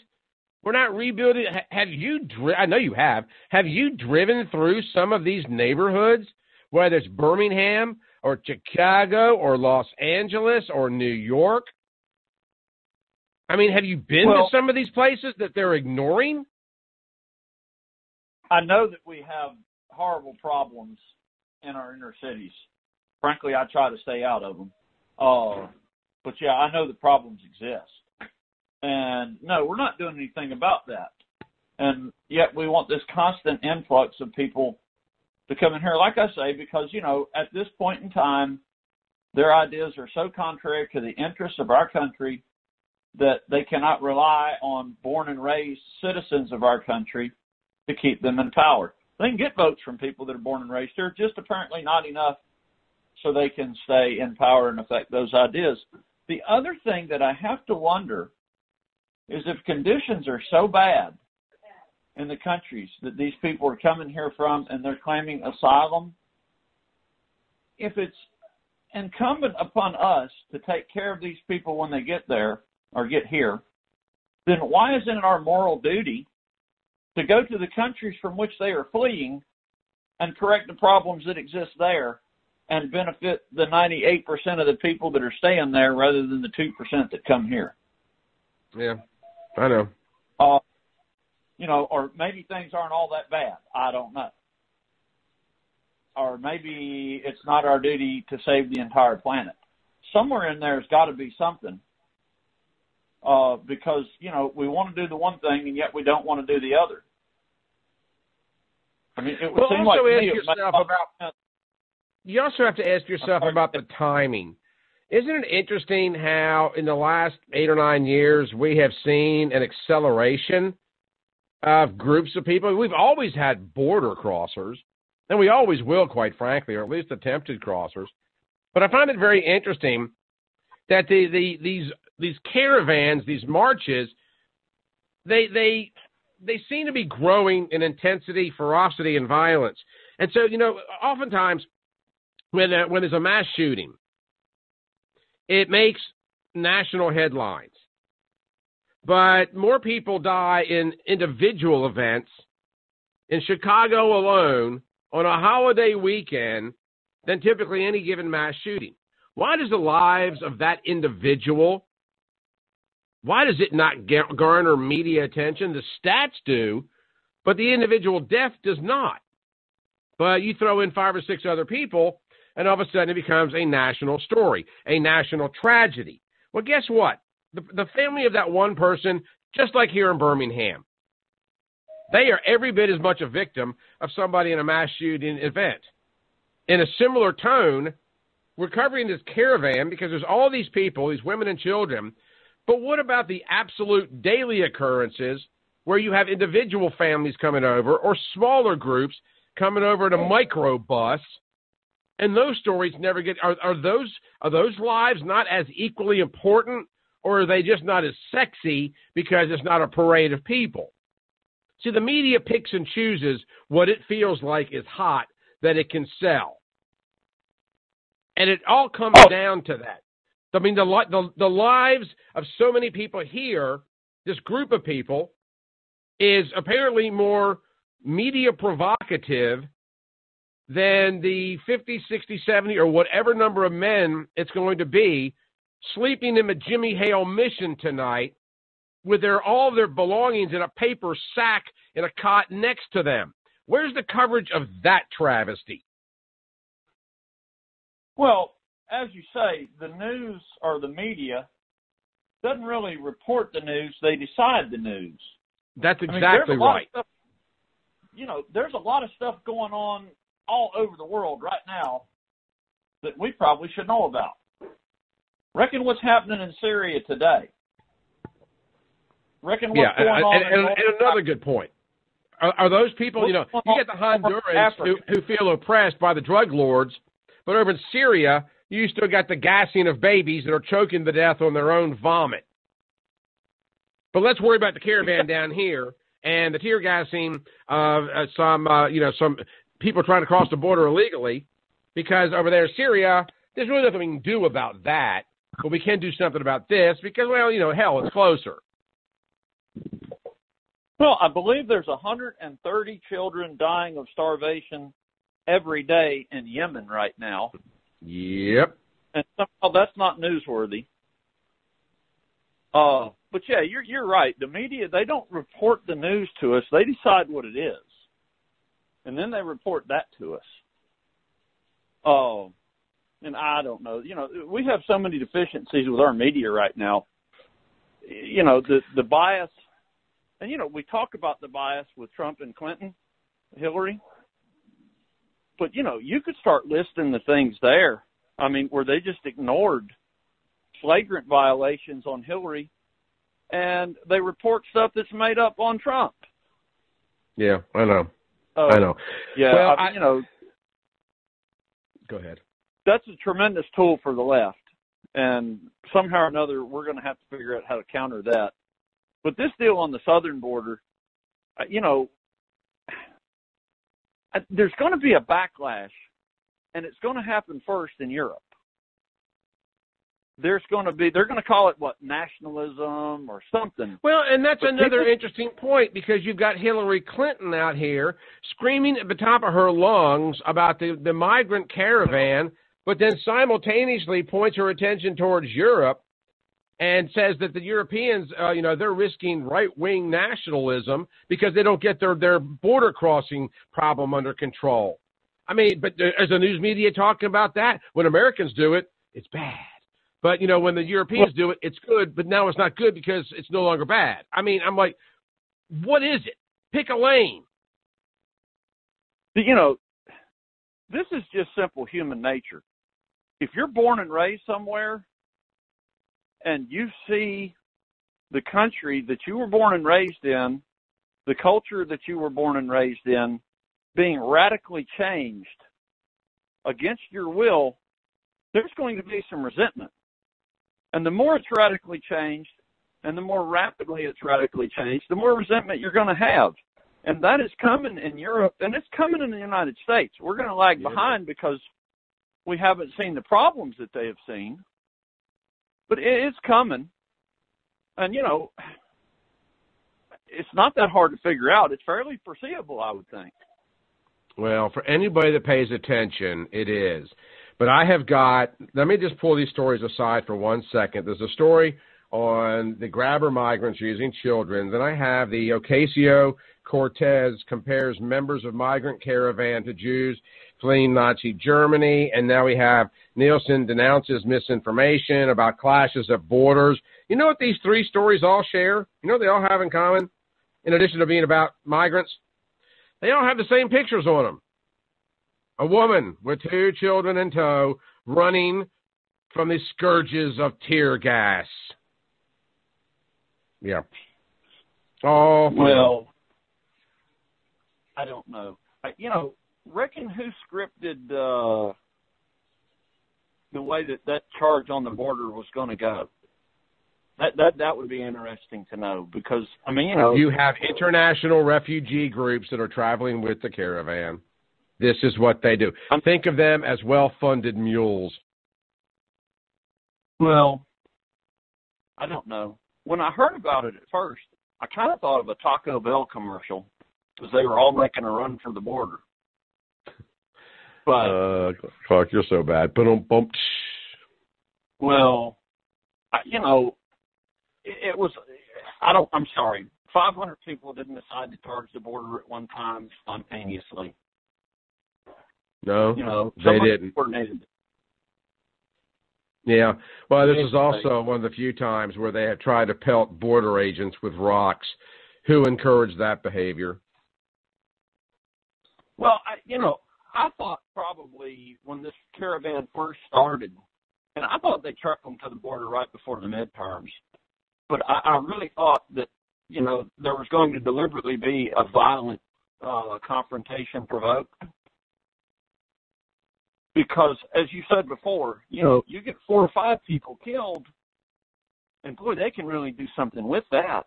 We're not rebuilding. Have you? I know you have. Have you driven through some of these neighborhoods, whether it's Birmingham or Chicago or Los Angeles or New York? I mean, have you been to some of these places that they're ignoring? I know that we have horrible problems in our inner cities. Frankly, I try to stay out of them. But, yeah, I know the problems exist. And, no, we're not doing anything about that. And yet we want this constant influx of people to come in here, like I say, because, you know, at this point in time, their ideas are so contrary to the interests of our country that they cannot rely on born and raised citizens of our country to keep them in power. They can get votes from people that are born and raised here, just apparently not enough so they can stay in power and affect those ideas. The other thing that I have to wonder is if conditions are so bad in the countries that these people are coming here from and they're claiming asylum, if it's incumbent upon us to take care of these people when they get there or get here, then why isn't it our moral duty to go to the countries from which they are fleeing and correct the problems that exist there and benefit the 98% of the people that are staying there rather than the 2% that come here? Yeah, I know. Or maybe things aren't all that bad. I don't know. Or maybe it's not our duty to save the entire planet. Somewhere in there's got to be something. Because, we want to do the one thing and yet we don't want to do the other. I mean, it would seem like you also have to ask yourself about the timing. Isn't it interesting how in the last 8 or 9 years we have seen an acceleration of groups of people? We've always had border crossers, and we always will, quite frankly, or at least attempted crossers. But I find it very interesting that these caravans, these marches, they seem to be growing in intensity, ferocity, and violence. And so, oftentimes when there's a mass shooting, it makes national headlines. But more people die in individual events in Chicago alone on a holiday weekend than typically any given mass shooting. Why does the lives of that individual, why does it not garner media attention? The stats do, but the individual death does not. But you throw in 5 or 6 other people, and all of a sudden it becomes a national story, a national tragedy. Well, guess what? The family of that one person, just like here in Birmingham, they are every bit as much a victim of somebody in a mass shooting event. In a similar tone, we're covering this caravan because there's all these people, these women and children, but what about the absolute daily occurrences where you have individual families coming over or smaller groups coming over in a microbus? And those stories never get, are those lives not as equally important, or are they just not as sexy because it's not a parade of people? See, the media picks and chooses what it feels like is hot that it can sell. And it all comes down to that. I mean, the lives of so many people here, this group of people, is apparently more media provocative than the 50, 60, 70, or whatever number of men it's going to be sleeping in a Jimmy Hale mission tonight with all of their belongings in a paper sack in a cot next to them. Where's the coverage of that travesty? Well, as you say, the news or the media doesn't really report the news. They decide the news. That's exactly right. There's a lot of stuff going on all over the world right now that we probably should know about. Reckon what's happening in Syria today. Reckon what's going on. And another good point. Are those people, you get the Hondurans who feel oppressed by the drug lords, but over in Syria, you still got the gassing of babies that are choking to death on their own vomit. But let's worry about the caravan down here and the tear gassing of some people trying to cross the border illegally, because over there in Syria, there's really nothing we can do about that, but we can do something about this because, hell, it's closer. Well, I believe there's 130 children dying of starvation every day in Yemen right now. Yep. And somehow that's not newsworthy. But yeah, you're right. The media, they don't report the news to us. They decide what it is. And then they report that to us. And I don't know. We have so many deficiencies with our media right now. The bias. And, we talk about the bias with Trump and Clinton, Hillary. But, you could start listing the things there. I mean, where they just ignored flagrant violations on Hillary, and they report stuff that's made up on Trump. Yeah, I know. I know. Yeah, well, go ahead. That's a tremendous tool for the left, and somehow or another we're going to have to figure out how to counter that. But this deal on the southern border, there's going to be a backlash, and it's going to happen first in Europe. They're going to call it nationalism or something. Well, and that's another interesting point, because you've got Hillary Clinton out here screaming at the top of her lungs about the migrant caravan, but then simultaneously points her attention towards Europe and says that the Europeans, they're risking right-wing nationalism because they don't get their border crossing problem under control. I mean, but is the news media talking about that? When Americans do it, it's bad. But, when the Europeans do it, it's good, but now it's not good because it's no longer bad. I mean, I'm like, what is it? Pick a lane. This is just simple human nature. If you're born and raised somewhere and you see the country that you were born and raised in, the culture that you were born and raised in, being radically changed against your will, there's going to be some resentment. And the more it's radically changed and the more rapidly it's radically changed, the more resentment you're going to have. And that is coming in Europe, and it's coming in the United States. We're going to lag behind because we haven't seen the problems that they have seen. But it's coming. And, it's not that hard to figure out. It's fairly foreseeable, I would think. Well, for anybody that pays attention, it is. But I have got, let me just pull these stories aside for 1 second. There's a story on the grabber migrants using children. Then I have the Ocasio-Cortez compares members of migrant caravan to Jews fleeing Nazi Germany. And now we have Nielsen denounces misinformation about clashes at borders. You know what these three stories all share? You know what they all have in common, in addition to being about migrants? They all have the same pictures on them. A woman with 2 children in tow running from the scourges of tear gas. Yeah. Oh, well, I don't know. Reckon who scripted the way that charge on the border was going to go? That would be interesting to know because, you have international refugee groups that are traveling with the caravan. This is what they do. Think of them as well-funded mules. Well, I don't know. When I heard about it at first, I kind of thought of a Taco Bell commercial because they were all making a run for the border. But Clark, you're so bad. Boom. Well, it was. I'm sorry. 500 people didn't decide to charge the border at one time spontaneously. No, they didn't. Coordinated. Yeah. Well, this is also one of the few times where they have tried to pelt border agents with rocks. Who encouraged that behavior? Well, I thought probably when this caravan first started, and I thought they trucked them to the border right before the midterms, but I really thought that, there was going to deliberately be a violent confrontation provoked. Because, as you said before, you get 4 or 5 people killed, and boy, they can really do something with that.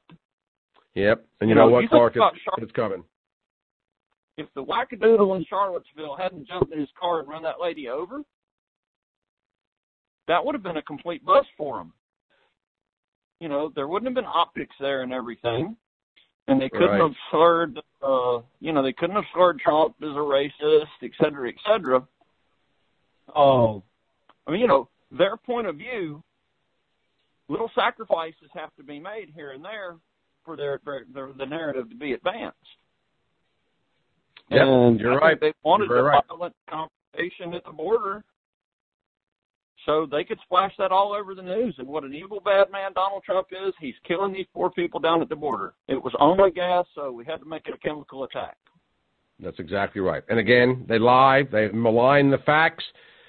Yep, and you know what, Clark, it's coming. If the wackadoodle in Charlottesville hadn't jumped in his car and run that lady over, that would have been a complete bust for him. There wouldn't have been optics there and everything, and they couldn't have slurred, they couldn't have slurred Trump as a racist, et cetera, et cetera. Their point of view, little sacrifices have to be made here and there for the narrative to be advanced. Yeah, and you're right. They wanted a violent confrontation at the border so they could splash that all over the news. And what an evil, bad man Donald Trump is, he's killing these poor people down at the border. It was only gas, so we had to make it a chemical attack. That's exactly right. And again, they lie, they malign the facts,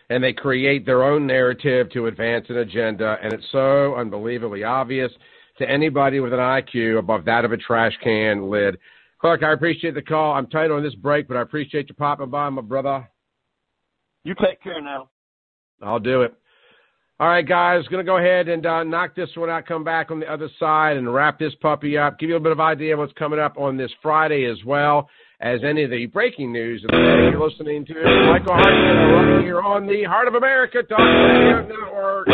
and they create their own narrative to advance an agenda. And it's so unbelievably obvious to anybody with an IQ above that of a trash can lid. Clark, I appreciate the call. I'm tight on this break, but I appreciate you popping by, my brother. You take care now. I'll do it. All right, guys, going to go ahead and knock this one out, come back on the other side and wrap this puppy up, give you a bit of idea of what's coming up on this Friday as well as any of the breaking news of the day. You're listening to Michael Hart right here on the Hart of America Talk Radio Network.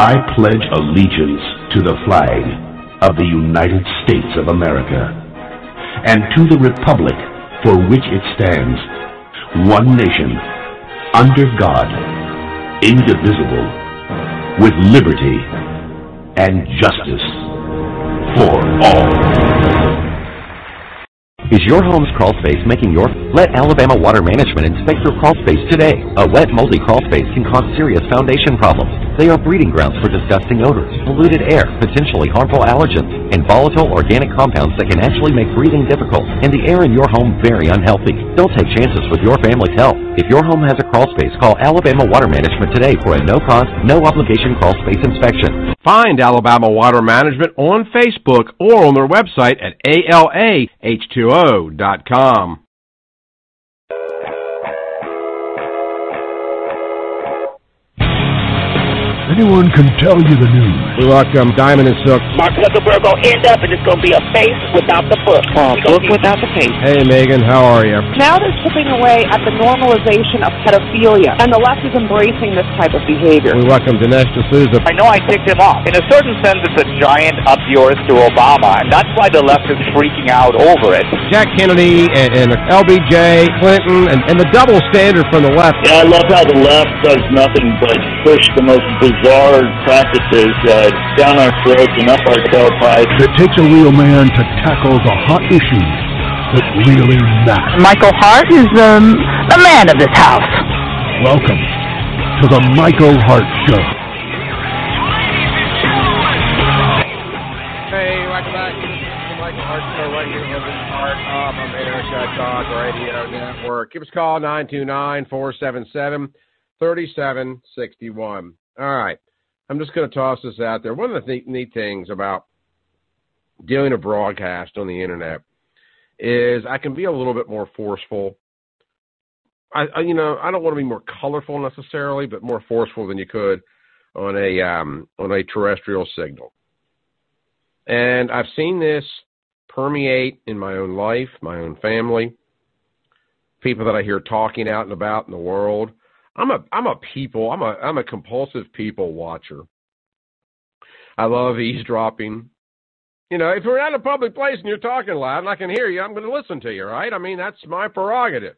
I pledge allegiance to the flag of the United States of America and to the republic for which it stands, one nation, under God, indivisible, with liberty and justice for all. Is your home's crawl space making your... Let Alabama Water Management inspect your crawl space today. A wet, moldy crawl space can cause serious foundation problems. They are breeding grounds for disgusting odors, polluted air, potentially harmful allergens, and volatile organic compounds that can actually make breathing difficult and the air in your home very unhealthy. Don't take chances with your family's health. If your home has a crawl space, call Alabama Water Management today for a no-cost, no-obligation crawl space inspection. Find Alabama Water Management on Facebook or on their website at ALAH2O.com. Anyone can tell you the news. We welcome Diamond and Silk. Mark Zuckerberg will end up and it's going to be a face without the book. Book without the face. Hey, Megan, how are you? Now they're chipping away at the normalization of pedophilia, and the left is embracing this type of behavior. We welcome Dinesh D'Souza. I know I ticked him off. In a certain sense, it's a giant up yours to Obama, and that's why the left is freaking out over it. Jack Kennedy and LBJ, Clinton, and the double standard from the left. Yeah, I love how the left does nothing but push the most bizarre practices down our throats and up our tailpipes. It takes a real man to tackle the hot issues that really matter. Michael Hart is the man of this house. Welcome to the Michael Hart Show. Hey, welcome back to the Michael Hart Show right here on the Hart of America Talk Radio Network. Give us a call, 929-477-3761. All right. I'm just going to toss this out there. One of the neat things about doing a broadcast on the internet is I can be a little bit more forceful. I don't want to be more colorful necessarily, but more forceful than you could on a terrestrial signal. And I've seen this permeate in my own life, my own family, people that I hear talking out and about in the world. I'm a compulsive people watcher. I love eavesdropping. You know, if we're at a public place and you're talking loud and I can hear you, I'm going to listen to you, right? I mean, that's my prerogative.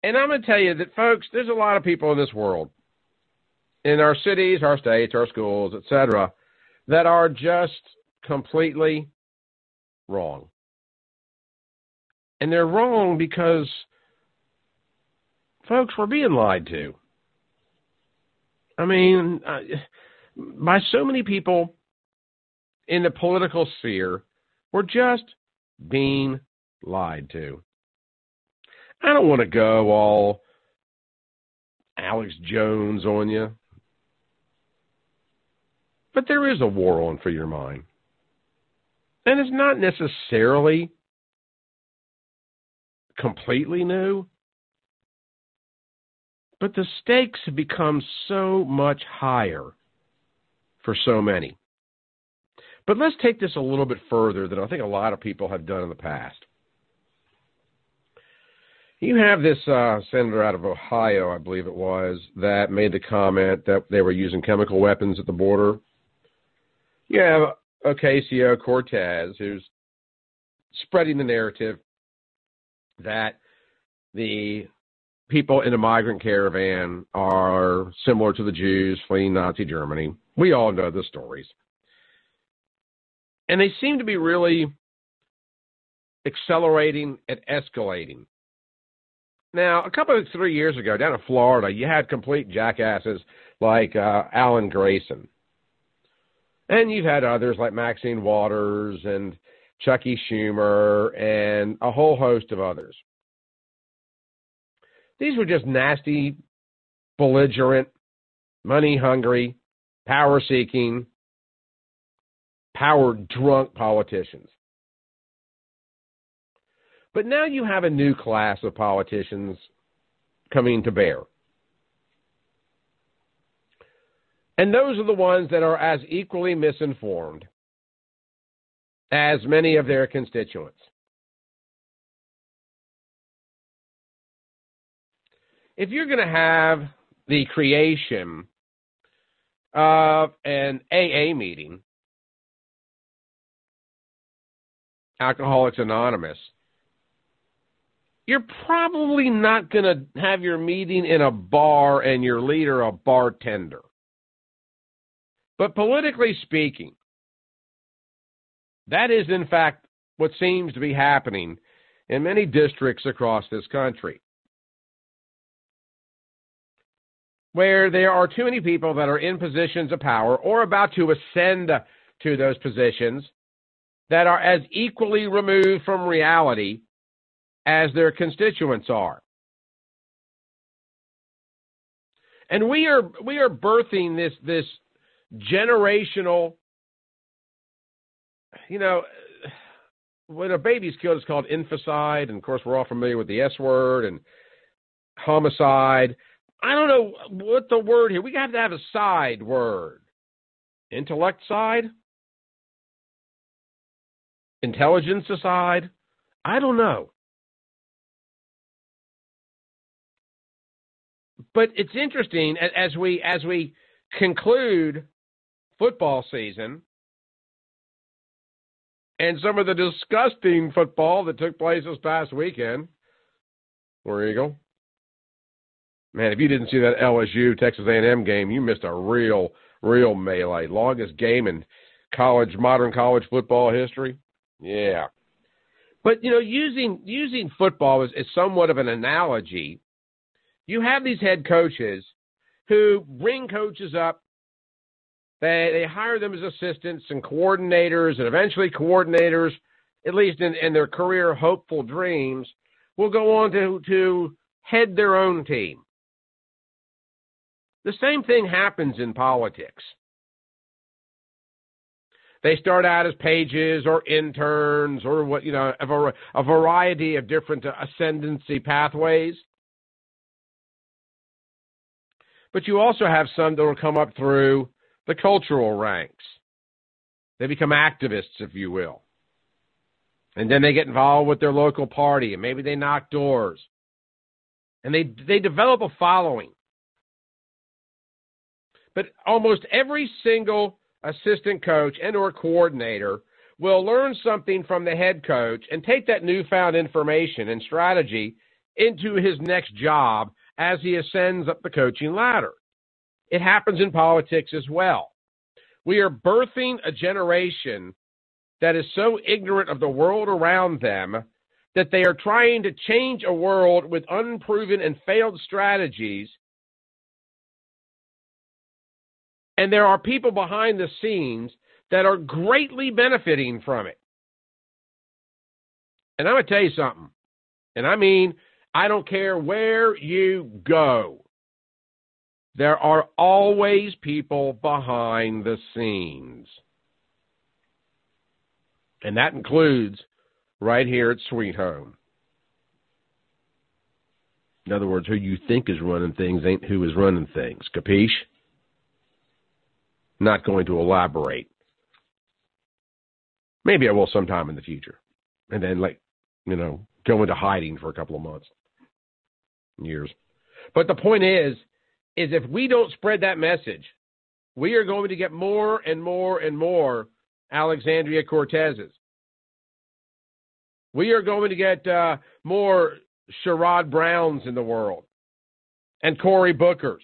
And I'm going to tell you that, folks, there's a lot of people in this world, in our cities, our states, our schools, etc., that are just completely wrong. And they're wrong because, folks, we're being lied to. I mean, by so many people in the political sphere, we're just being lied to. I don't want to go all Alex Jones on you, but there is a war on for your mind. And it's not necessarily completely new, but the stakes have become so much higher for so many. But let's take this a little bit further than I think a lot of people have done in the past. You have this senator out of Ohio, I believe it was, that made the comment that they were using chemical weapons at the border. You have Ocasio-Cortez, who's spreading the narrative that the people in a migrant caravan are similar to the Jews fleeing Nazi Germany. We all know the stories. And they seem to be really accelerating and escalating. Now, a couple of 3 years ago, down in Florida, you had complete jackasses like Alan Grayson. And you've had others like Maxine Waters and Chucky Schumer and a whole host of others. These were just nasty, belligerent, money-hungry, power-seeking, power-drunk politicians. But now you have a new class of politicians coming to bear. And those are the ones that are as equally misinformed as many of their constituents. If you're going to have the creation of an AA meeting, Alcoholics Anonymous, you're probably not going to have your meeting in a bar and your leader a bartender. But politically speaking, that is, in fact, what seems to be happening in many districts across this country, where there are too many people that are in positions of power or about to ascend to those positions that are as equally removed from reality as their constituents are. And we are birthing this generational, when a baby's killed, it's called infanticide, and of course we're all familiar with the S word and homicide. I don't know what the word here. We have to have a side word. Intellect side? Intelligence aside? I don't know. But it's interesting as we conclude football season and some of the disgusting football that took place this past weekend. War Eagle. Man, if you didn't see that LSU Texas A&M game, you missed a real melee. Longest game in modern college football history. Yeah. But, using football as somewhat of an analogy, you have these head coaches who bring coaches up. They hire them as assistants and coordinators, and eventually coordinators, at least in their career hopeful dreams, will go on to head their own team. The same thing happens in politics. They start out as pages or interns or a variety of different ascendancy pathways. But you also have some that will come up through the cultural ranks. They become activists, if you will. And then they get involved with their local party, and maybe they knock doors. And they develop a following. But almost every single assistant coach and or coordinator will learn something from the head coach and take that newfound information and strategy into his next job as he ascends up the coaching ladder. It happens in politics as well. We are birthing a generation that is so ignorant of the world around them that they are trying to change a world with unproven and failed strategies. And there are people behind the scenes that are greatly benefiting from it. And I'm going to tell you something. And I mean, I don't care where you go. There are always people behind the scenes. And that includes right here at Sweet Home. In other words, who you think is running things ain't who is running things. Capiche? Not going to elaborate. Maybe I will sometime in the future. And then, go into hiding for a couple of months. Years. But the point is if we don't spread that message, we are going to get more and more and more Alexandria Cortezes. We are going to get more Sherrod Browns in the world and Cory Bookers.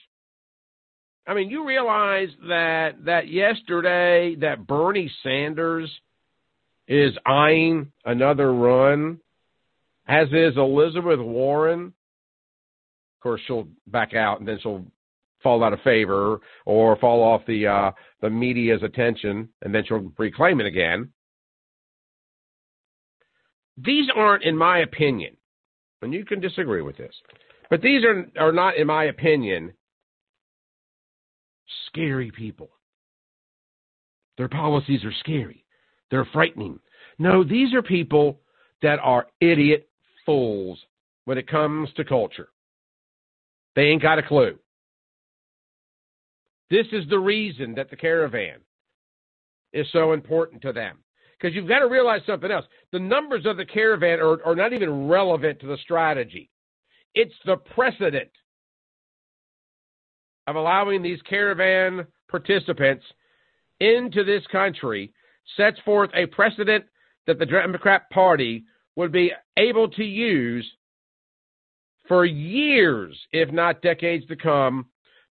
I mean, you realize that yesterday that Bernie Sanders is eyeing another run, as is Elizabeth Warren. Of course, she'll back out and then she'll fall out of favor or fall off the media's attention, and then she'll reclaim it again. These aren't, in my opinion, and you can disagree with this, but these are not, in my opinion, scary people. Their policies are scary. They're frightening. No, these are people that are idiot fools when it comes to culture. They ain't got a clue. This is the reason that the caravan is so important to them. Because you've got to realize something else. The numbers of the caravan are not even relevant to the strategy. It's the precedent of allowing these caravan participants into this country sets forth a precedent that the Democrat Party would be able to use for years, if not decades to come,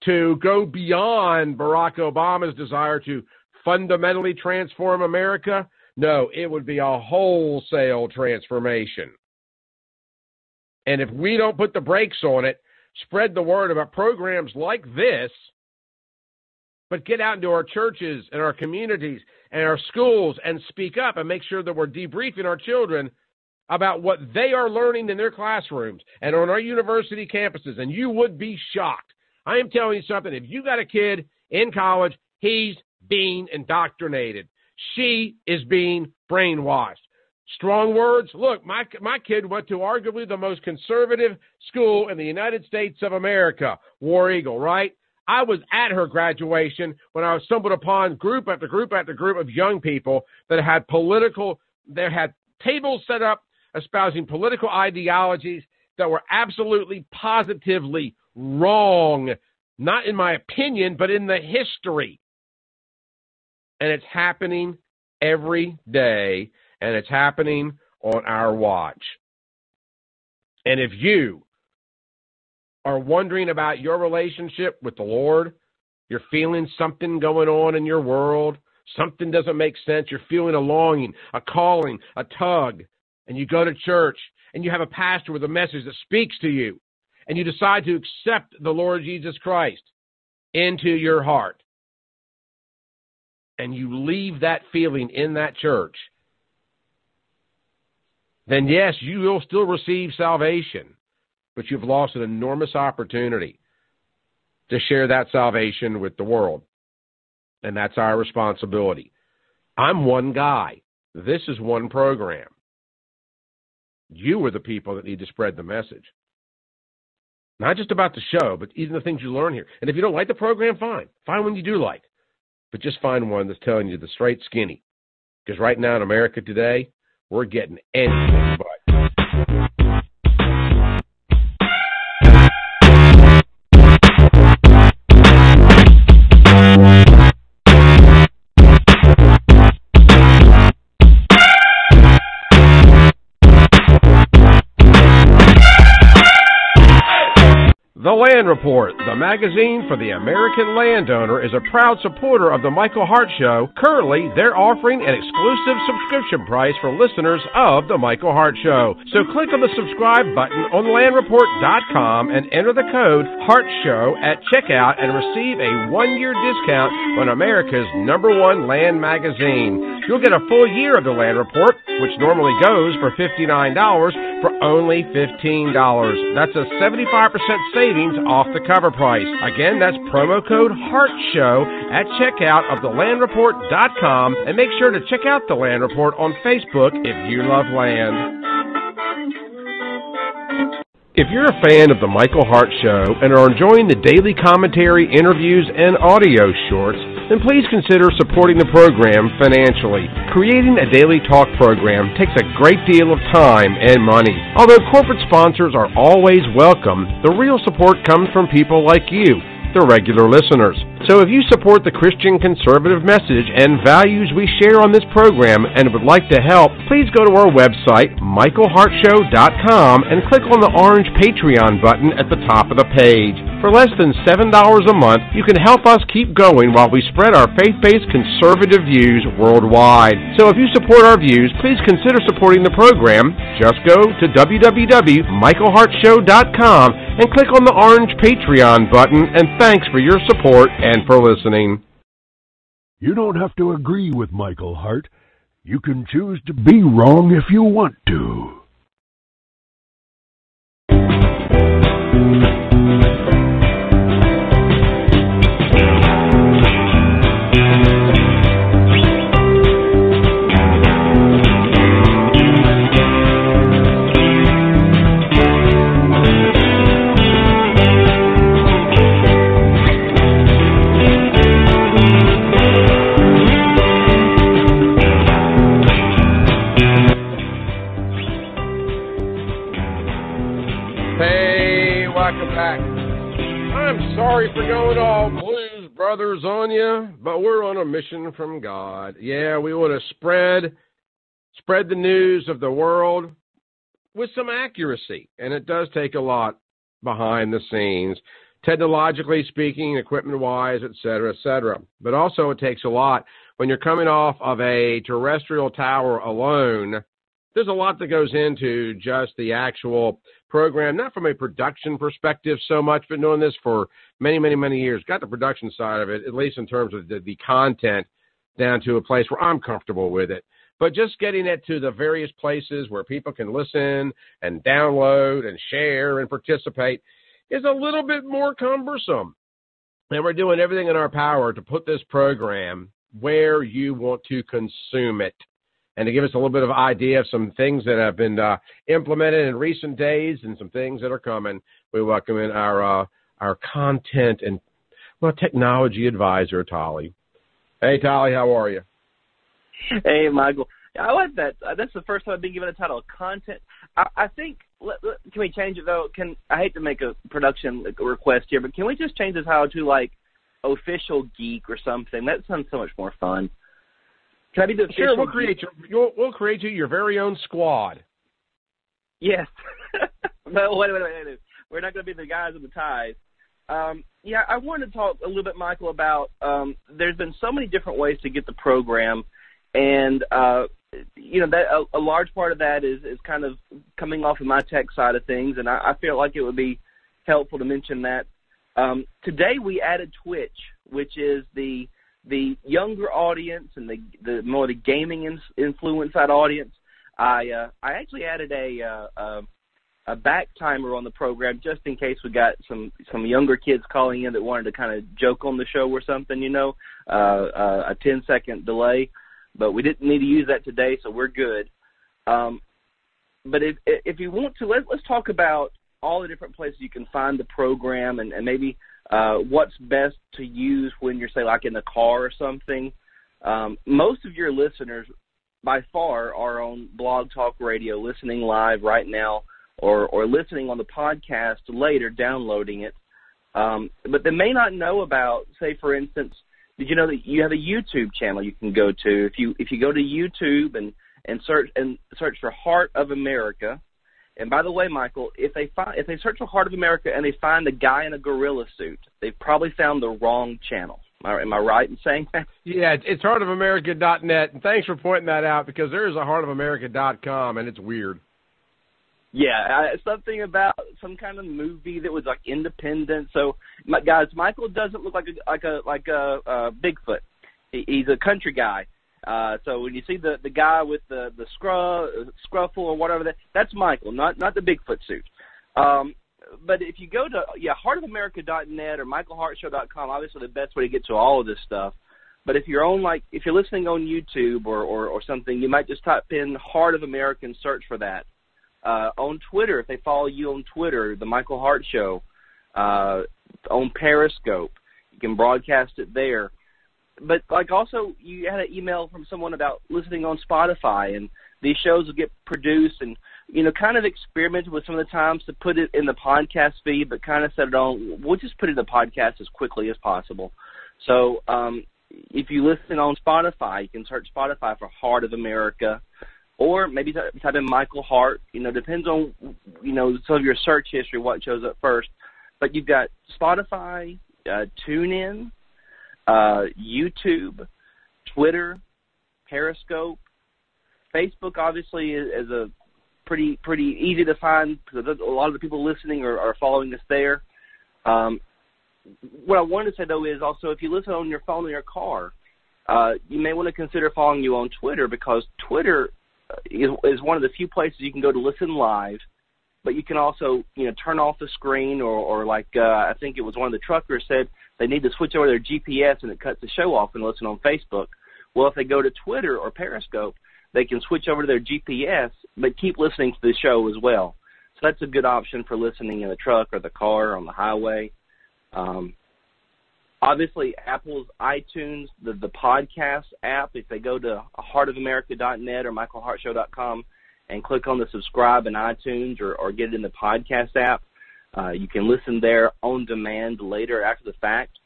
to go beyond Barack Obama's desire to fundamentally transform America. No, it would be a wholesale transformation. And if we don't put the brakes on it, spread the word about programs like this, but get out into our churches and our communities and our schools and speak up and make sure that we're debriefing our children about what they are learning in their classrooms and on our university campuses, and you would be shocked. I am telling you something. If you got a kid in college, he's being indoctrinated. She is being brainwashed. Strong words. Look, my kid went to arguably the most conservative school in the United States of America, War Eagle, right? I was at her graduation when I stumbled upon group after group after group of young people that had tables set up espousing political ideologies that were absolutely positively wrong, not in my opinion, but in the history. And it's happening every day, and it's happening on our watch. And if you are wondering about your relationship with the Lord, you're feeling something going on in your world, something doesn't make sense, you're feeling a longing, a calling, a tug, and you go to church, and you have a pastor with a message that speaks to you, and you decide to accept the Lord Jesus Christ into your heart, and you leave that feeling in that church, then yes, you will still receive salvation, but you've lost an enormous opportunity to share that salvation with the world, and that's our responsibility. I'm one guy. This is one program. You are the people that need to spread the message. Not just about the show, but even the things you learn here. And if you don't like the program, fine. Find one you do like. But just find one that's telling you the straight skinny. Because right now in America today, we're getting anything but. The Land Report, the magazine for the American landowner, is a proud supporter of the Michael Hart Show. Currently, they're offering an exclusive subscription price for listeners of the Michael Hart Show. So click on the subscribe button on landreport.com and enter the code HARTSHOW at checkout and receive a 1-year discount on America's #1 land magazine. You'll get a full year of the Land Report, which normally goes for $59, for only $15. That's a 75% savings off the cover price. Again, that's promo code HARTSHOW at checkout of thelandreport.com, and make sure to check out the Land Report on Facebook if you love land. If you're a fan of the Michael Hart Show and are enjoying the daily commentary, interviews, and audio shorts, then please consider supporting the program financially. Creating a daily talk program takes a great deal of time and money. Although corporate sponsors are always welcome, the real support comes from people like you, the regular listeners. So if you support the Christian conservative message and values we share on this program and would like to help, please go to our website, michaelhartshow.com, and click on the orange Patreon button at the top of the page. For less than $7 a month, you can help us keep going while we spread our faith-based conservative views worldwide. So if you support our views, please consider supporting the program. Just go to www.michaelhartshow.com and click on the orange Patreon button, and thanks for your support and for listening. You don't have to agree with Michael Hart. You can choose to be wrong if you want to. Sorry for going all Blues others on you, but we're on a mission from God. Yeah, we want to spread the news of the world with some accuracy, and it does take a lot behind the scenes, technologically speaking, equipment-wise, et cetera, but also it takes a lot when you're coming off of a terrestrial tower alone. There's a lot that goes into just the actual program, not from a production perspective so much, but doing this for many, many, many years. Got the production side of it, at least in terms of the content, down to a place where I'm comfortable with it. But just getting it to the various places where people can listen and download and share and participate is a little bit more cumbersome. And we're doing everything in our power to put this program where you want to consume it. And to give us a little bit of idea of some things that have been implemented in recent days and some things that are coming, we welcome in our content and, technology advisor, Tolly. Hey, Tolly, how are you? Hey, Michael. I like that. That's the first time I've been given a title of content. I think, can we change it, though? I hate to make a production request here, but can we just change the title to, official geek or something? That sounds so much more fun. Can I be the official Sure, we'll create you your very own squad. Yes. No, wait. We're not going to be the guys with the ties. I wanted to talk a little bit, Michael, about there's been so many different ways to get the program, and that a large part of that is kind of coming off of my tech side of things, and I feel like it would be helpful to mention that. Today we added Twitch, which is the younger audience and the more the gaming influence side audience. I actually added a back timer on the program just in case we got some younger kids calling in that wanted to kind of joke on the show or something, a 10-second delay. But we didn't need to use that today, so we're good. But if you want to, let's talk about all the different places you can find the program and maybe what's best to use when you're, say, like in the car or something. Most of your listeners, by far, are on Blog Talk Radio, listening live right now, or listening on the podcast later, downloading it. But they may not know about, say, for instance, did you know that you have a YouTube channel you can go to? If you go to YouTube and search for Hart of America, and by the way, Michael, if they search for Hart of America and they find a guy in a gorilla suit, they've probably found the wrong channel. Am I right in saying that? Yeah, it's heartofamerica.net, and thanks for pointing that out because there is a heartofamerica.com, and it's weird. Yeah, something about some kind of movie that was like independent. So, guys, Michael doesn't look like a Bigfoot. He's a country guy. So when you see the guy with the scruffle or whatever, that's Michael, not the Bigfoot suit. But if you go to heartofamerica.net or michaelhartshow.com, obviously the best way to get to all of this stuff. But if you're listening on YouTube or something, you might just type in Hart of America and search for that. On Twitter, if they follow you on Twitter, the Michael Hart Show, on Periscope, you can broadcast it there. But also, you had an email from someone about listening on Spotify, and these shows will get produced and kind of experimented with some of the times to put it in the podcast feed, but kind of set it on. We'll just put it in the podcast as quickly as possible. So if you listen on Spotify, you can search Spotify for Hart of America. Or maybe type in Michael Hart. Depends on, some of your search history, what shows up first. But you've got Spotify, TuneIn, YouTube, Twitter, Periscope. Facebook, obviously, is a pretty easy to find because a lot of the people listening are following us there. What I wanted to say, though, is also if you listen on your phone in your car, you may want to consider following you on Twitter because Twitter is one of the few places you can go to listen live, but you can also, turn off the screen or I think it was one of the truckers said they need to switch over their GPS and it cuts the show off and listen on Facebook. Well, if they go to Twitter or Periscope, they can switch over to their GPS, but keep listening to the show as well. So that's a good option for listening in the truck or the car or on the highway. Obviously, Apple's iTunes, the podcast app, if they go to heartofamerica.net or michaelhartshow.com and click on the subscribe in iTunes or get it in the podcast app, you can listen there on demand later after the fact.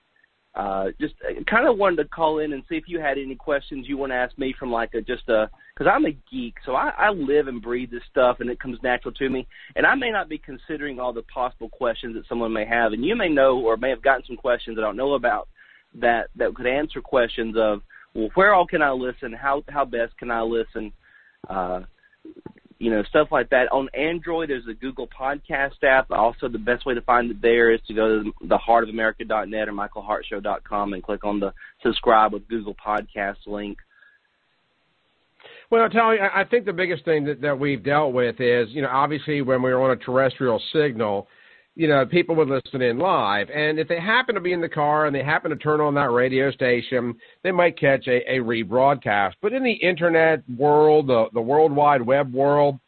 just kind of wanted to call in and see if you had any questions you want to ask me from because I'm a geek, so I live and breathe this stuff, and it comes natural to me. And I may not be considering all the possible questions that someone may have, and you may know or may have gotten some questions I don't know about that could answer questions of, well, where all can I listen? How best can I listen? Stuff like that. On Android, there's a Google Podcast app. Also, the best way to find it there is to go to the heartofamerica.net or michaelhartshow.com and click on the subscribe with Google Podcast link. Well, Tally, I think the biggest thing that we've dealt with is, obviously when we were on a terrestrial signal, people would listen in live. And if they happen to be in the car and they happen to turn on that radio station, they might catch a rebroadcast. But in the Internet world, the World Wide Web world,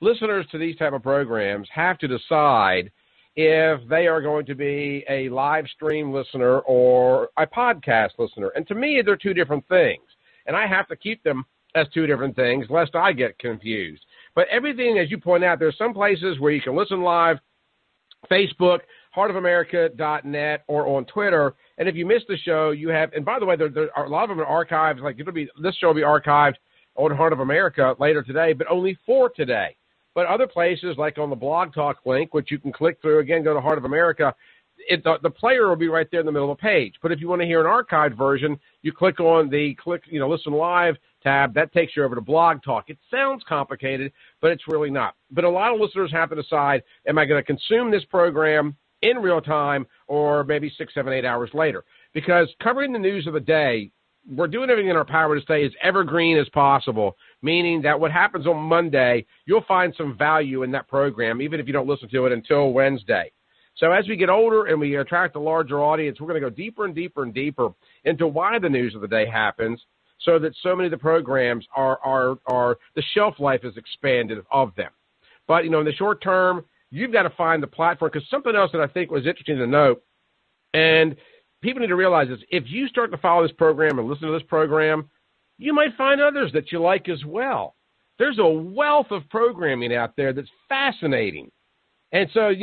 listeners to these type of programs have to decide if they are going to be a live stream listener or a podcast listener. And to me, they're two different things. And I have to keep them as two different things, lest I get confused. But everything, as you point out, there's some places where you can listen live, Facebook, heartofamerica.net, or on Twitter. And if you missed the show, you have, and by the way, there are a lot of them are archived. Like this show will be archived on Heart of America later today, but only for today. But other places, like on the Blog Talk link, which you can click through, again, go to Heart of America, the player will be right there in the middle of the page. But if you want to hear an archived version, you click on the Listen Live tab. That takes you over to Blog Talk. It sounds complicated, but it's really not. But a lot of listeners have to decide, am I going to consume this program in real time or maybe 6, 7, 8 hours later? Because covering the news of the day, we're doing everything in our power to stay as evergreen as possible, meaning that what happens on Monday, you'll find some value in that program, even if you don't listen to it until Wednesday. So as we get older and we attract a larger audience, we're going to go deeper and deeper and deeper into why the news of the day happens, so that so many of the programs are the shelf life is expanded of them. But, in the short term, you've got to find the platform, because something else that I think was interesting to note, and people need to realize is if you start to follow this program and listen to this program, you might find others that you like as well. There's a wealth of programming out there that's fascinating. And so,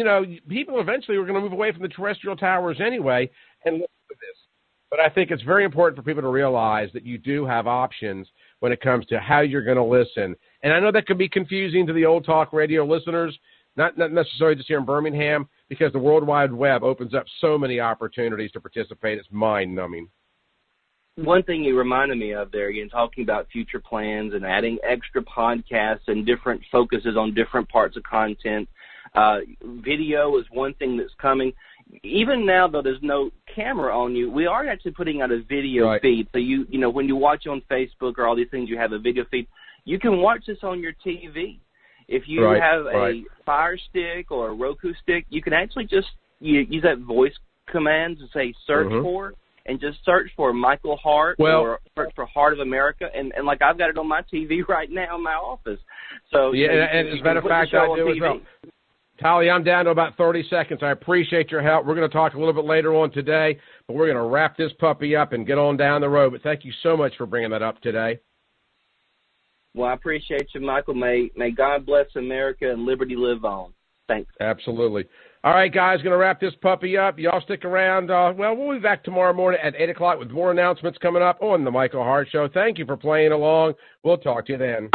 people eventually are going to move away from the terrestrial towers anyway and listen to this. But I think it's very important for people to realize that you do have options when it comes to how you're going to listen. And I know that can be confusing to the old talk radio listeners, not necessarily just here in Birmingham, because the World Wide Web opens up so many opportunities to participate. It's mind-numbing. One thing you reminded me of there, again, talking about future plans and adding extra podcasts and different focuses on different parts of content. Video is one thing that's coming. Even now, though there's no camera on you, we are actually putting out a video feed. So when you watch on Facebook or all these things, you have a video feed. You can watch this on your TV. If you have a Fire Stick or a Roku stick, you can actually just use that voice command to say search for, and just search for Michael Hart or search for Hart of America. And like I've got it on my TV right now in my office. So and as a matter of fact, I do as well. Tally, I'm down to about 30 seconds. I appreciate your help. We're going to talk a little bit later on today, but we're going to wrap this puppy up and get on down the road. But thank you so much for bringing that up today. Well, I appreciate you, Michael. May God bless America and liberty live on. Thanks. Absolutely. All right, guys, going to wrap this puppy up. Y'all stick around. We'll be back tomorrow morning at 8 o'clock with more announcements coming up on The Michael Hart Show. Thank you for playing along. We'll talk to you then.